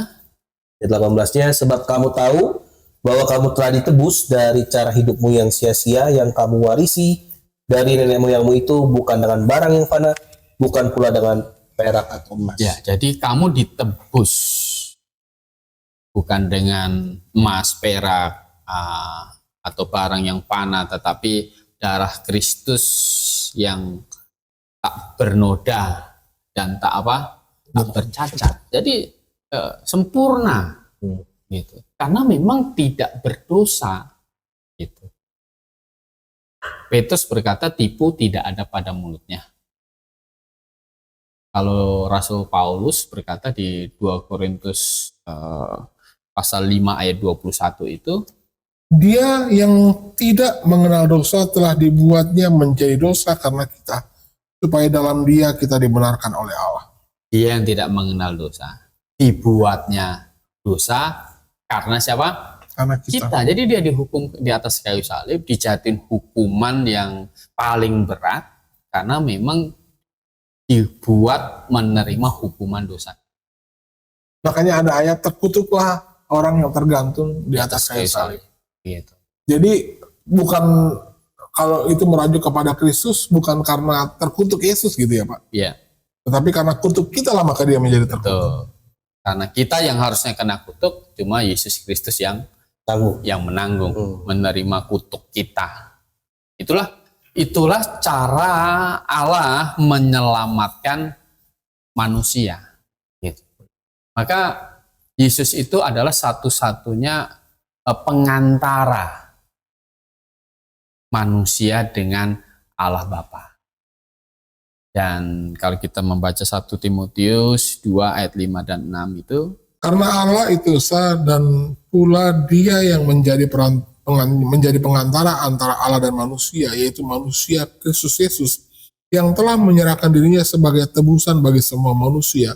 Ayat 18-nya, sebab kamu tahu bahwa kamu telah ditebus dari cara hidupmu yang sia-sia yang kamu warisi dari nenek moyangmu itu bukan dengan barang yang fana, bukan pula dengan perak atau emas. Ya, jadi kamu ditebus bukan dengan emas, perak atau barang yang fana, tetapi darah Kristus yang tak bernoda dan tak bercacat. Jadi sempurna. Gitu. Karena memang tidak berdosa. Gitu. Petrus berkata tipu tidak ada pada mulutnya. Kalau Rasul Paulus berkata di 2 Korintus pasal 5 ayat 21 itu, Dia yang tidak mengenal dosa telah dibuatnya menjadi dosa karena kita, supaya dalam Dia kita dibenarkan oleh Allah. Dia yang tidak mengenal dosa dibuatnya dosa Karena siapa? Karena kita. Kita. Jadi dia dihukum di atas kayu salib, dijatuhin hukuman yang paling berat karena memang dibuat menerima hukuman dosa. Makanya ada ayat, terkutuklah orang yang tergantung di atas kayu salib. Gitu. Jadi bukan, kalau itu merujuk kepada Kristus, bukan karena terkutuk Yesus gitu ya Pak. Iya. Tetapi karena kutuk kita lah maka dia menjadi terkutuk. Betul. Karena kita yang harusnya kena kutuk, cuma Yesus Kristus yang menanggung, menerima kutuk kita. Itulah cara Allah menyelamatkan manusia. Gitu. Maka Yesus itu adalah satu-satunya pengantara manusia dengan Allah Bapa. Dan kalau kita membaca 1 Timotius 2 ayat 5 dan 6 itu, karena Allah itu esa dan pula dia yang menjadi pengantara antara Allah dan manusia, yaitu manusia Kristus Yesus yang telah menyerahkan dirinya sebagai tebusan bagi semua manusia.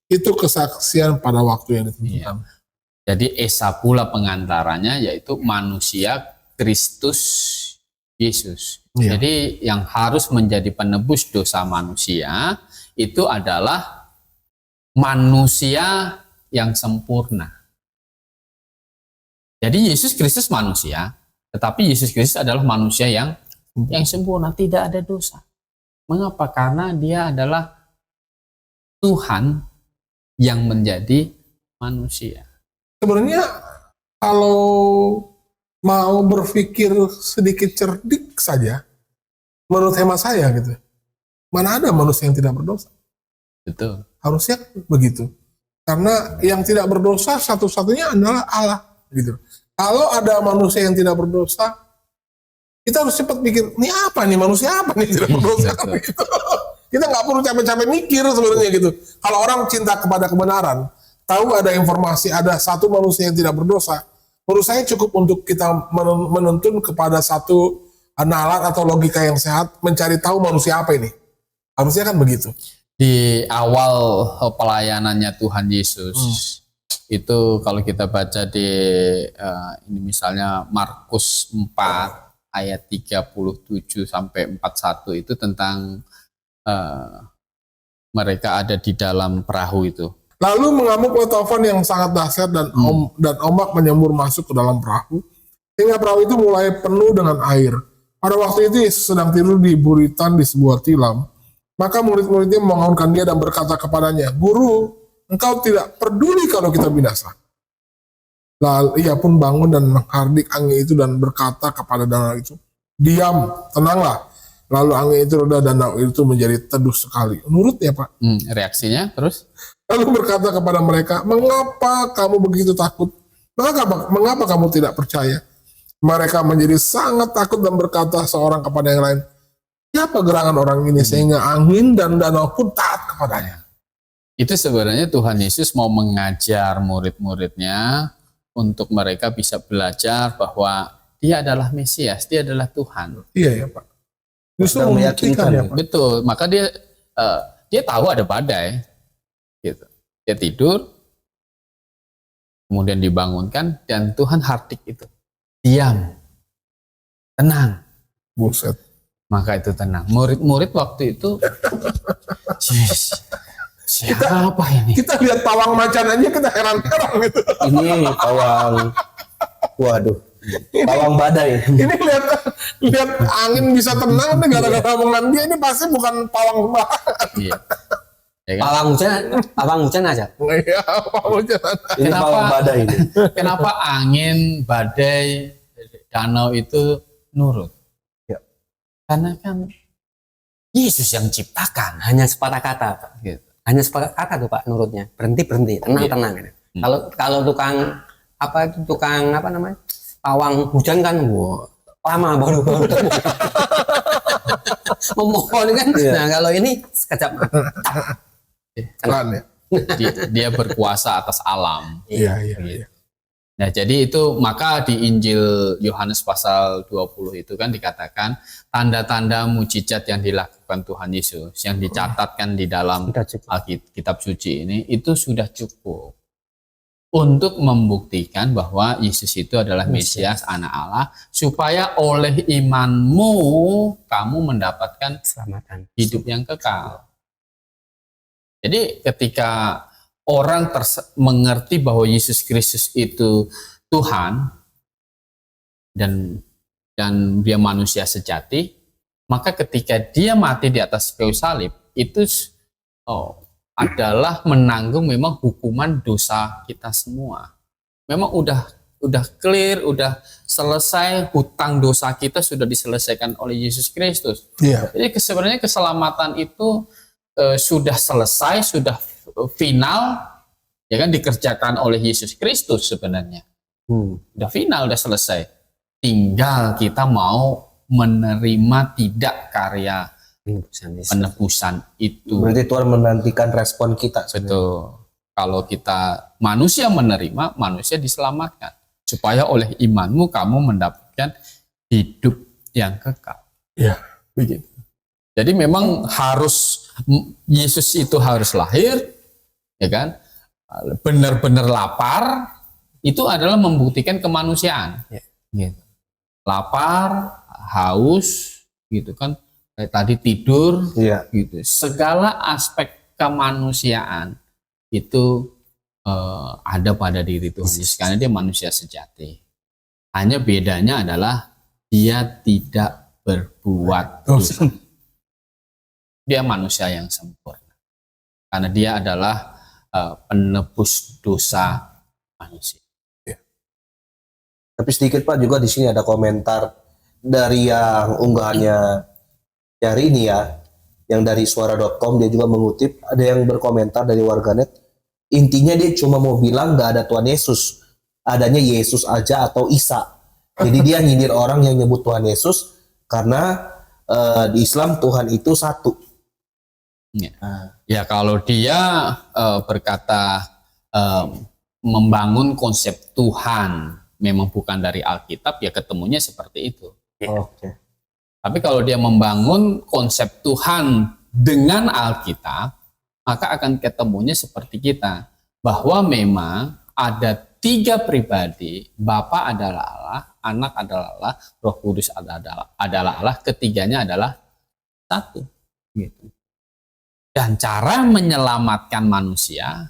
Itu kesaksian pada waktu yang ditentukan. Iya. Jadi esa pula pengantaranya, yaitu manusia Kristus Yesus. Iya. Jadi yang harus menjadi penebus dosa manusia itu adalah manusia yang sempurna. Jadi Yesus Kristus manusia, tetapi Yesus Kristus adalah manusia yang sempurna, tidak ada dosa. Mengapa? Karena dia adalah Tuhan yang menjadi manusia. Sebenarnya kalau mau berpikir sedikit cerdik saja, menurut hemat saya gitu, mana ada manusia yang tidak berdosa? Betul. Harusnya begitu. Karena yang tidak berdosa satu-satunya adalah Allah gitu. Kalau ada manusia yang tidak berdosa, kita harus cepat pikir, ini apa nih, manusia apa nih tidak berdosa gitu. Kita nggak perlu capek-capek mikir sebenarnya gitu. Kalau orang cinta kepada kebenaran, tahu ada informasi ada satu manusia yang tidak berdosa, menurut saya cukup untuk kita menuntun kepada satu nalar atau logika yang sehat, mencari tahu manusia apa ini. Harusnya kan begitu. Di awal pelayanannya Tuhan Yesus, itu kalau kita baca di ini misalnya Markus 4 ayat 37 sampai 41 itu tentang mereka ada di dalam perahu itu. Lalu mengamuk taufan yang sangat dahsyat dan ombak menyembur masuk ke dalam perahu, hingga perahu itu mulai penuh dengan air. Pada waktu itu Yesus sedang tidur di buritan di sebuah tilam. Maka murid-muridnya membangunkan dia dan berkata kepadanya, "Guru, engkau tidak peduli kalau kita binasa." Lalu ia pun bangun dan menghardik angin itu dan berkata kepada danau itu, "Diam, tenanglah." Lalu angin itu reda dan danau itu menjadi teduh sekali. Nurut ya Pak? Reaksinya terus? Lalu berkata kepada mereka, "Mengapa kamu begitu takut? Mengapa kamu tidak percaya?" Mereka menjadi sangat takut dan berkata seorang kepada yang lain, "Siapa gerangan orang ini sehingga angin dan danau pun taat kepadanya?" Itu sebenarnya Tuhan Yesus mau mengajar murid-muridnya untuk mereka bisa belajar bahwa dia adalah Mesias, dia adalah Tuhan. Iya ya Pak. Justru meyakinkan ya Pak. Betul, maka dia tahu ada badai, gitu. Dia tidur, kemudian dibangunkan dan Tuhan hardik itu, diam, tenang. Buset. Maka itu tenang. Murid-murid waktu itu, siapa ini? Kita lihat pawang macan aja kita heran-heran gitu. Ini pawang, waduh, pawang badai. Ini lihat angin bisa tenang nih gara-gara omongan dia, ini pasti bukan pawang banget. Iya. Ya kan? Pawang hujan aja. Iya, pawang macan. Ini pawang badai ini. Kenapa angin, badai, danau itu nurut? Ya. Karena kan Yesus yang ciptakan. Hanya sepatah kata, Pak. Gitu. Hanya sepatah kata tuh Pak nurutnya. Berhenti, tenang. Kalau tukang apa namanya? Pawang hujan kan, lama baru memohon kan. Nah kalau ini sekejap. Keren ya. Dia berkuasa atas alam. Iya. Nah, jadi itu maka di Injil Yohanes pasal 20 itu kan dikatakan tanda-tanda mujizat yang dilakukan Tuhan Yesus yang dicatatkan di dalam kitab suci ini itu sudah cukup. untuk membuktikan bahwa Yesus itu adalah Mesias, anak Allah, supaya oleh imanmu kamu mendapatkan Keselamatan. hidup yang kekal. Jadi ketika orang mengerti bahwa Yesus Kristus itu Tuhan dan dia manusia sejati, maka ketika dia mati di atas kayu salib itu adalah menanggung memang hukuman dosa kita semua. Memang udah clear, udah selesai, hutang dosa kita sudah diselesaikan oleh Yesus Kristus. Iya. Jadi sebenarnya keselamatan itu sudah selesai, sudah final, ya kan, dikerjakan oleh Yesus Kristus sebenarnya. Udah final, udah selesai. Tinggal kita mau menerima tidak karya penebusan itu. Berarti Tuhan menantikan respon kita. Betul. Kalau kita manusia menerima, manusia diselamatkan. Supaya oleh imanmu kamu mendapatkan hidup yang kekal. Iya. Begitu. Jadi memang harus, Yesus itu harus lahir, ya kan? Benar-benar lapar, itu adalah membuktikan kemanusiaan. Ya. Gitu. Lapar, haus, gitu kan? Kayak tadi tidur, gitu. Segala aspek kemanusiaan itu ada pada diri Tuhan Yesus karena dia manusia sejati. Hanya bedanya adalah dia tidak berbuat dosa. Dia manusia yang sempurna karena dia adalah penebus dosa manusia. Tapi sedikit Pak, juga di sini ada komentar dari yang unggahannya hari ini ya, yang dari suara.com, dia juga mengutip, ada yang berkomentar dari warganet, intinya dia cuma mau bilang gak ada Tuhan Yesus, adanya Yesus aja atau Isa. Jadi dia nyindir orang yang nyebut Tuhan Yesus karena di Islam Tuhan itu satu. Ya kalau dia berkata membangun konsep Tuhan memang bukan dari Alkitab, ya ketemunya seperti itu. Oke. Tapi kalau dia membangun konsep Tuhan dengan Alkitab, maka akan ketemunya seperti kita. Bahwa memang ada 3 pribadi, Bapa adalah Allah, Anak adalah Allah, Roh Kudus adalah Allah, ketiganya adalah satu. Gitu. Dan cara menyelamatkan manusia,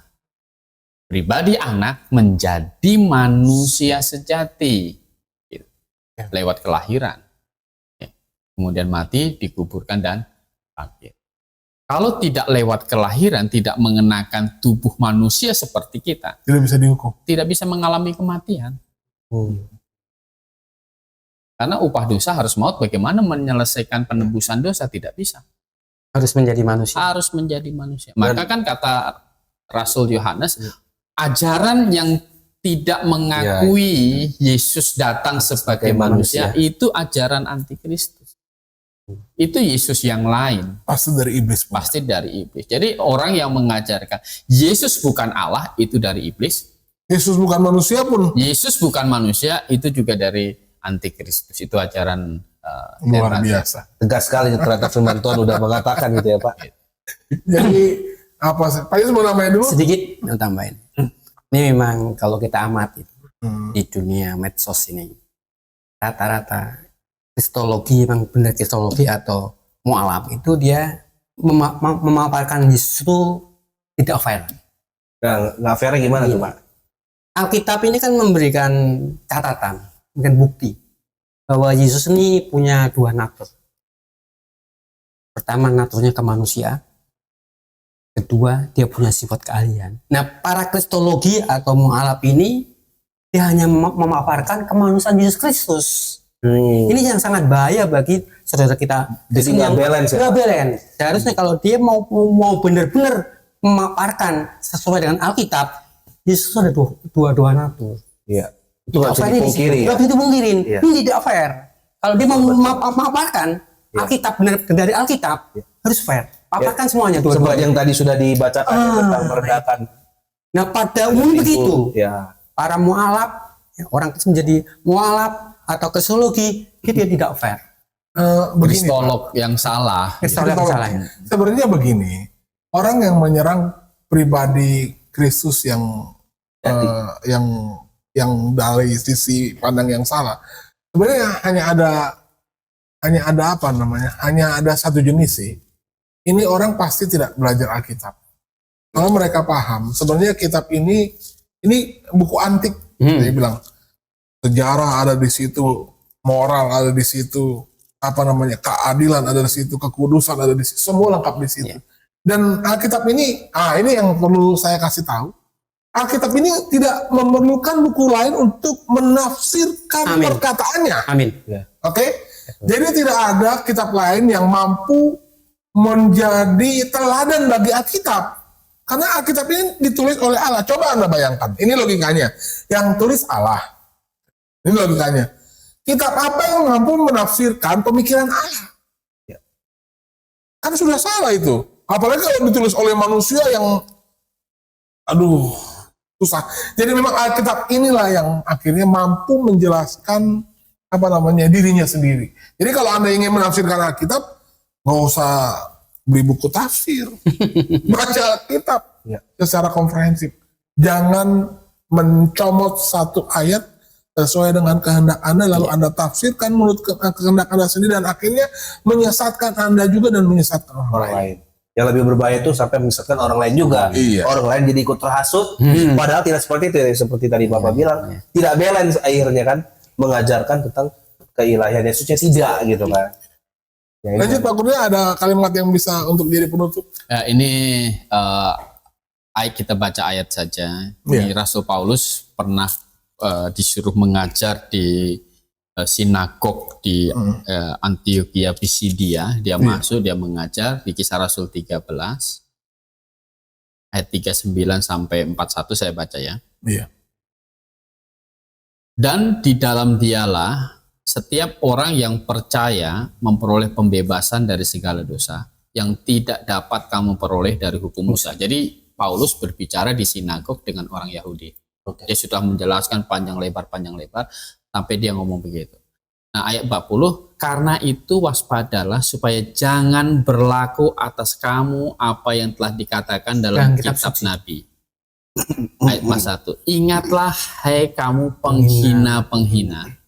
pribadi anak menjadi manusia sejati. Gitu. Lewat kelahiran. Kemudian mati, dikuburkan, dan bangkit. Kalau tidak lewat kelahiran, tidak mengenakan tubuh manusia seperti kita, Tidak bisa dihukum. tidak bisa mengalami kematian. Karena upah dosa harus maut. Bagaimana menyelesaikan penebusan dosa? Tidak bisa. Harus menjadi manusia. Harus menjadi manusia. Maka kan kata Rasul Yohanes, ajaran yang tidak mengakui Yesus datang sebagai manusia, itu ajaran antikristus. Itu Yesus yang lain. Pasti dari iblis. Pasti dari iblis. Jadi orang yang mengajarkan Yesus bukan Allah, itu dari iblis. Yesus bukan manusia pun. Yesus bukan manusia, itu juga dari antikristus. Itu ajaran Luar biasa. Tegas sekali ternyata firman Tuhan udah mengatakan gitu ya Pak. Jadi apa sih? Pak Yesus mau nambahin dulu? Sedikit mau tambahin. Ini memang kalau kita amati di dunia medsos ini, rata-rata kristologi, memang benar kristologi atau mu'alaf itu dia memaparkan Yesus itu tidak fair. Nggak fair gimana tuh Pak? Alkitab ini kan memberikan catatan, memberikan bukti bahwa Yesus ini punya 2 natur. Pertama, naturnya kemanusiaan. Kedua, dia punya sifat keahlian. Nah, para kristologi atau mu'alaf ini dia hanya memaparkan kemanusiaan Yesus Kristus. Ini yang sangat bahaya bagi saudara kita. Jadi nggak balance ya? Nggak balance. Seharusnya kalau dia mau benar-benar memaparkan sesuai dengan Alkitab, Yesus ada dua natur. Iya. Itu nggak bisa dipungkiri. Nggak bisa dipungkirin. Ya. Ini tidak fair. Kalau dia mau memaparkan Alkitab benar dari Alkitab, harus fair. Paparkan semuanya. Sebab yang tadi sudah dibacakan tentang meredakan. Nah, pada umumnya begitu. Ya. Para mu'alaf, orang menjadi mu'alaf atau kristologi, dia tidak fair. Begini, Kristolog yang salah. Kristologi yang salah. Sebenarnya begini, orang yang menyerang pribadi Kristus yang yang dari sisi pandang yang salah. Sebenarnya hanya ada apa namanya? Hanya ada satu jenis sih. Ini orang pasti tidak belajar Alkitab. Kalau mereka paham, sebenarnya kitab ini buku antik. Dia bilang sejarah ada di situ, moral ada di situ, apa namanya, keadilan ada di situ, kekudusan ada di situ, semua lengkap di situ. Dan Alkitab ini yang perlu saya kasih tahu. Alkitab ini tidak memerlukan buku lain untuk menafsirkan perkataannya. Amin. Oke? Jadi tidak ada kitab lain yang mampu menjadi teladan bagi Alkitab. Karena Alkitab ini ditulis oleh Allah. Coba Anda bayangkan, ini logikanya. Yang tulis Allah. Ini logikanya. Kitab apa yang mampu menafsirkan pemikiran Allah? Kan sudah salah itu. Apalagi kalau ditulis oleh manusia yang susah. Jadi memang Alkitab inilah yang akhirnya mampu menjelaskan dirinya sendiri. Jadi kalau Anda ingin menafsirkan Alkitab, nggak usah beli buku tafsir, baca Alkitab secara komprehensif. Jangan mencomot satu ayat sesuai dengan kehendak Anda, lalu Anda tafsirkan menurut kehendak Anda sendiri, dan akhirnya menyesatkan Anda juga dan menyesatkan orang lain. Yang lebih berbahaya itu sampai menyesatkan orang lain juga. Orang lain jadi ikut terhasut, padahal tidak seperti itu. Seperti tadi Bapak bilang, tidak balance akhirnya kan, mengajarkan tentang keilahian Yesusnya tidak gitu kan. Lanjut Pak Kurnia, ada kalimat yang bisa untuk jadi penutup. Ini kita baca ayat saja. Ini Rasul Paulus pernah disuruh mengajar di sinagog di Antioquia Pisidia. Dia masuk, dia mengajar di Kisah Rasul 13 ayat 39 sampai 41 saya baca ya. Dan di dalam dialah setiap orang yang percaya memperoleh pembebasan dari segala dosa yang tidak dapat kamu peroleh dari hukum Musa. Jadi Paulus berbicara di sinagog dengan orang Yahudi. Dia sudah menjelaskan panjang lebar sampai dia ngomong begitu. Nah, ayat 40, karena itu waspadalah supaya jangan berlaku atas kamu apa yang telah dikatakan dalam kitab Nabi. Ayat 41, ingatlah hai kamu penghina-penghina,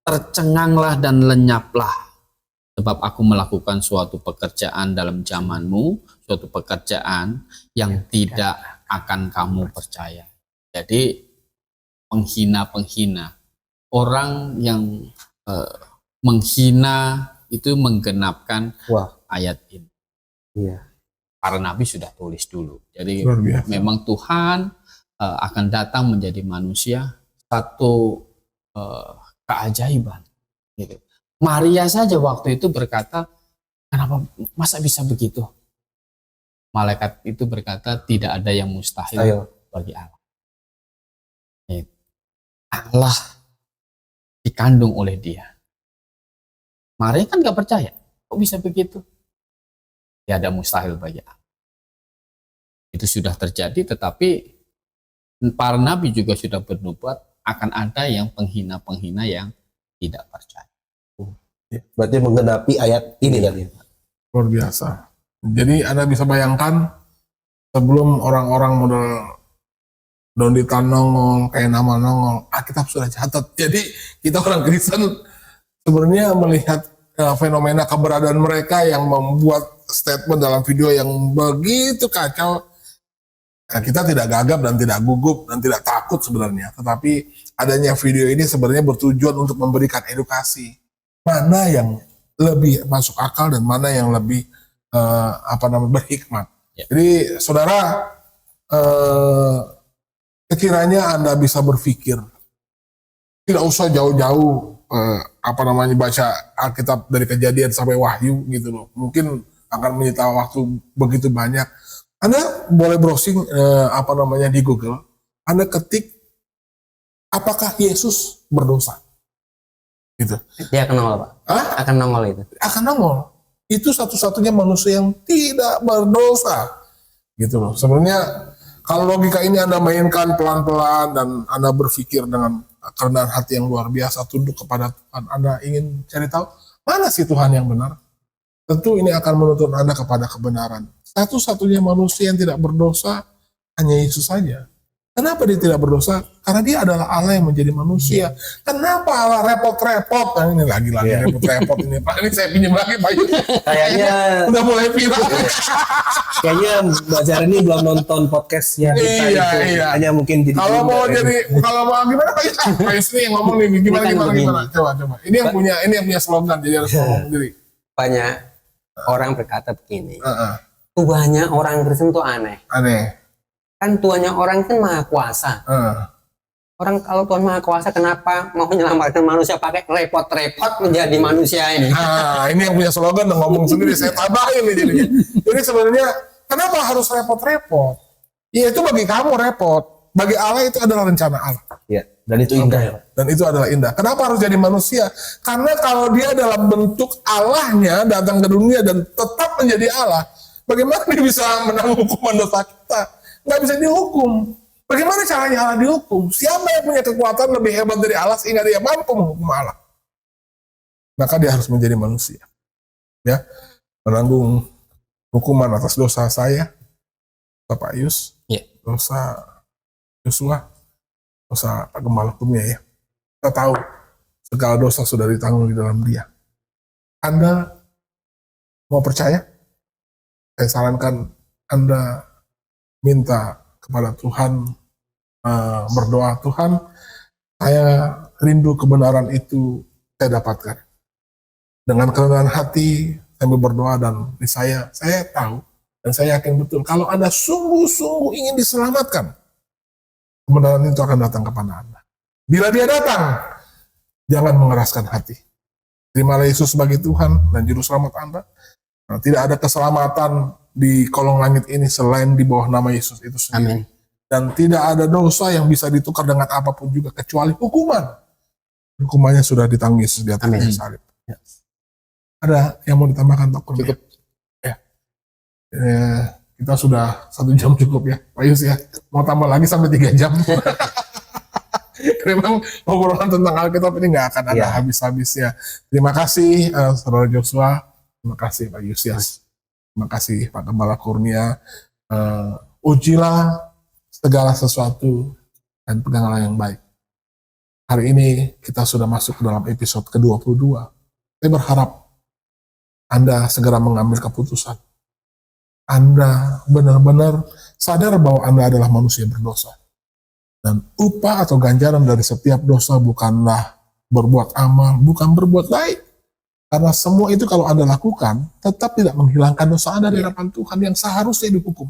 tercenganglah dan lenyaplah, sebab aku melakukan suatu pekerjaan dalam zamanmu, suatu pekerjaan yang tidak akan kamu percaya. Jadi penghina-penghina, orang yang menghina itu menggenapkan ayat ini. Para nabi sudah tulis dulu. Jadi memang Tuhan akan datang menjadi manusia, satu keajaiban. Gitu. Maria saja waktu itu berkata, kenapa masa bisa begitu? Malaikat itu berkata, tidak ada yang mustahil bagi Allah. Allah dikandung oleh dia. Maria kan gak percaya, kok bisa begitu? Tidak ada mustahil bagi Allah. Itu sudah terjadi, tetapi para nabi juga sudah bernubuat akan ada yang penghina-penghina yang tidak percaya. Berarti menggenapi ayat ini kan ya? Luar biasa. Jadi Anda bisa bayangkan sebelum orang-orang model Dondita nongol, kayak nama nongol, Alkitab sudah catat. Jadi kita orang Kristen sebenarnya melihat fenomena keberadaan mereka yang membuat statement dalam video yang begitu kacau. Nah, kita tidak gagap dan tidak gugup dan tidak takut sebenarnya. Tetapi adanya video ini sebenarnya bertujuan untuk memberikan edukasi. Mana yang lebih masuk akal dan mana yang lebih berhikmat. Jadi saudara, sekiranya Anda bisa berpikir, tidak usah jauh-jauh baca Alkitab dari Kejadian sampai Wahyu gitu loh. Mungkin akan menyita waktu begitu banyak. Anda boleh browsing di Google. Anda ketik apakah Yesus berdosa? Gitu. Dia akan nongol, Pak. Akan nongol itu. Akan nongol. Itu satu-satunya manusia yang tidak berdosa. Gitu loh. Sebenarnya kalau logika ini Anda mainkan pelan-pelan dan Anda berpikir dengan kerendahan hati yang luar biasa, tunduk kepada Tuhan, Anda ingin cari tahu mana sih Tuhan yang benar? Tentu ini akan menuntun Anda kepada kebenaran. Satu-satunya manusia yang tidak berdosa hanya Yesus saja. Kenapa dia tidak berdosa? Karena dia adalah Allah yang menjadi manusia. Kenapa Allah repot-repot? Nah, ini lagi-lagi repot-repot ini. Pak, ini saya pinjam lagi Pak Yus. Kayaknya Udah mulai viral. kayaknya Mbak Zara ini belum nonton podcastnya kita Iya, itu. iya. Hanya mungkin jadi Kalau mau gimana Pak Yus? Pak Yus nih yang ngomong nih gimana? Coba. Ini yang punya slogan, jadi harus ngomong sendiri. Banyak orang berkata begini, tuanya orang Kristen tuh aneh. Aneh. Kan tuanya orang kan maha kuasa. Orang kalau Tuhan maha kuasa, kenapa mau menyelamatkan manusia pakai repot-repot menjadi manusia ini? Nah, ini yang punya slogan dan ngomong sendiri. Saya tambahin nih jadinya. Jadi sebenarnya kenapa harus repot-repot? Ya itu bagi kamu repot. Bagi Allah itu adalah rencana Allah. Ya, dan itu indah. Dan itu adalah indah. Kenapa harus jadi manusia? Karena kalau dia dalam bentuk Allahnya datang ke dunia dan tetap menjadi Allah, bagaimana dia bisa menanggung hukuman dosa kita? Nggak bisa dihukum. Bagaimana caranya Allah dihukum? Siapa yang punya kekuatan lebih hebat dari Allah sehingga dia mampu menghukum Allah? Maka dia harus menjadi manusia. Ya, menanggung hukuman atas dosa saya, Bapak Yus, dosa Yosua, dosa Pak Gembala Kurnia ya. Kita tahu segala dosa sudah ditanggung di dalam dia. Anda mau percaya? Saya sarankan Anda minta kepada Tuhan, berdoa, Tuhan, saya rindu kebenaran itu saya dapatkan. Dengan kerendahan hati, sambil berdoa dan saya tahu dan saya yakin betul, kalau Anda sungguh-sungguh ingin diselamatkan, kebenaran itu akan datang kepada Anda. Bila dia datang, jangan mengeraskan hati. Terimalah Yesus sebagai Tuhan dan Juru Selamat Anda. Nah, tidak ada keselamatan di kolong langit ini selain di bawah nama Yesus itu sendiri. Amin. Dan tidak ada dosa yang bisa ditukar dengan apapun juga kecuali hukuman. Hukumannya sudah ditanggung Yesus di atas kayu salib. Ya. Ada yang mau ditambahkan Pak Kurnia? Cukup. Ya. Kita sudah 1 jam cukup ya Pak Yus ya. Mau tambah lagi sampai 3 jam. Memang obrolan tentang Alkitab ini nggak akan ada habis-habisnya. Terima kasih Saudara Joshua. Terima kasih Pak Yusias. Terima kasih Pak Gembala Kurnia. Ujilah segala sesuatu dan peganglah yang baik. Hari ini kita sudah masuk ke dalam episode ke-22. Saya berharap Anda segera mengambil keputusan. Anda benar-benar sadar bahwa Anda adalah manusia berdosa. Dan upah atau ganjaran dari setiap dosa bukanlah berbuat amal, bukan berbuat baik. Karena semua itu kalau Anda lakukan, tetap tidak menghilangkan dosa Anda di hadapan Tuhan yang seharusnya dihukum.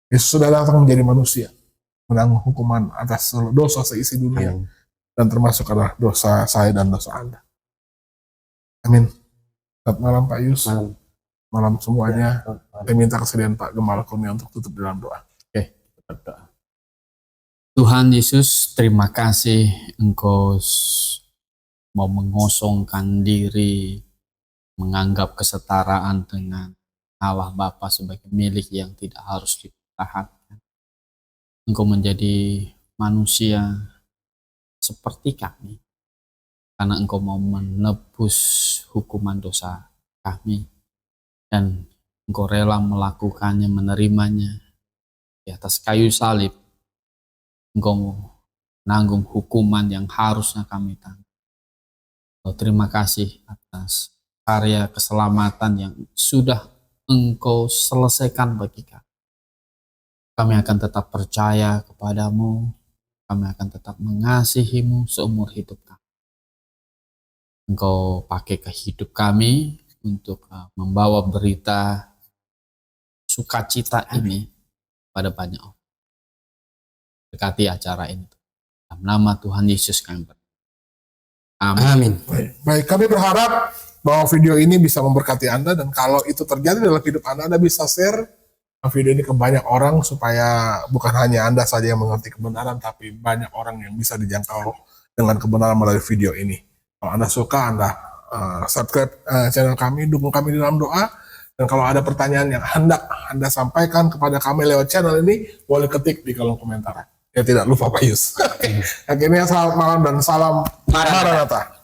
Yesus sudah datang menjadi manusia, menanggung hukuman atas dosa seisi dunia, dan termasuk adalah dosa saya dan dosa Anda. Amin. Selamat malam Pak Yus. Malam semuanya. Saya minta kesediaan Pak Gembala Kurnia untuk tutup dalam doa. Oke, berdoa. Tuhan Yesus, terima kasih Engkau mau mengosongkan diri, menganggap kesetaraan dengan Allah Bapa sebagai milik yang tidak harus dipertahankan. Engkau menjadi manusia seperti kami, karena Engkau mau menebus hukuman dosa kami, dan Engkau rela melakukannya, menerimanya di atas kayu salib. Engkau menanggung hukuman yang harusnya kami tanggung. Terima kasih atas karya keselamatan yang sudah Engkau selesaikan bagi kami. Kami akan tetap percaya kepadamu, kami akan tetap mengasihimu seumur hidup kami. Engkau pakai ke hidup kami untuk membawa berita sukacita ini pada banyak orang. Dekati acara ini. Dalam nama Tuhan Yesus kami berdoa. Amin. Baik, kami berharap bahwa video ini bisa memberkati Anda, dan kalau itu terjadi dalam hidup Anda bisa share video ini ke banyak orang supaya bukan hanya Anda saja yang mengerti kebenaran, tapi banyak orang yang bisa dijangkau dengan kebenaran melalui video ini. Kalau Anda suka, Anda subscribe channel kami, dukung kami dalam doa, dan kalau ada pertanyaan yang hendak Anda sampaikan kepada kami lewat channel ini, boleh ketik di kolom komentar. Ya tidak lupa Pak Yus. Akhirnya selamat malam dan salam Maranatha.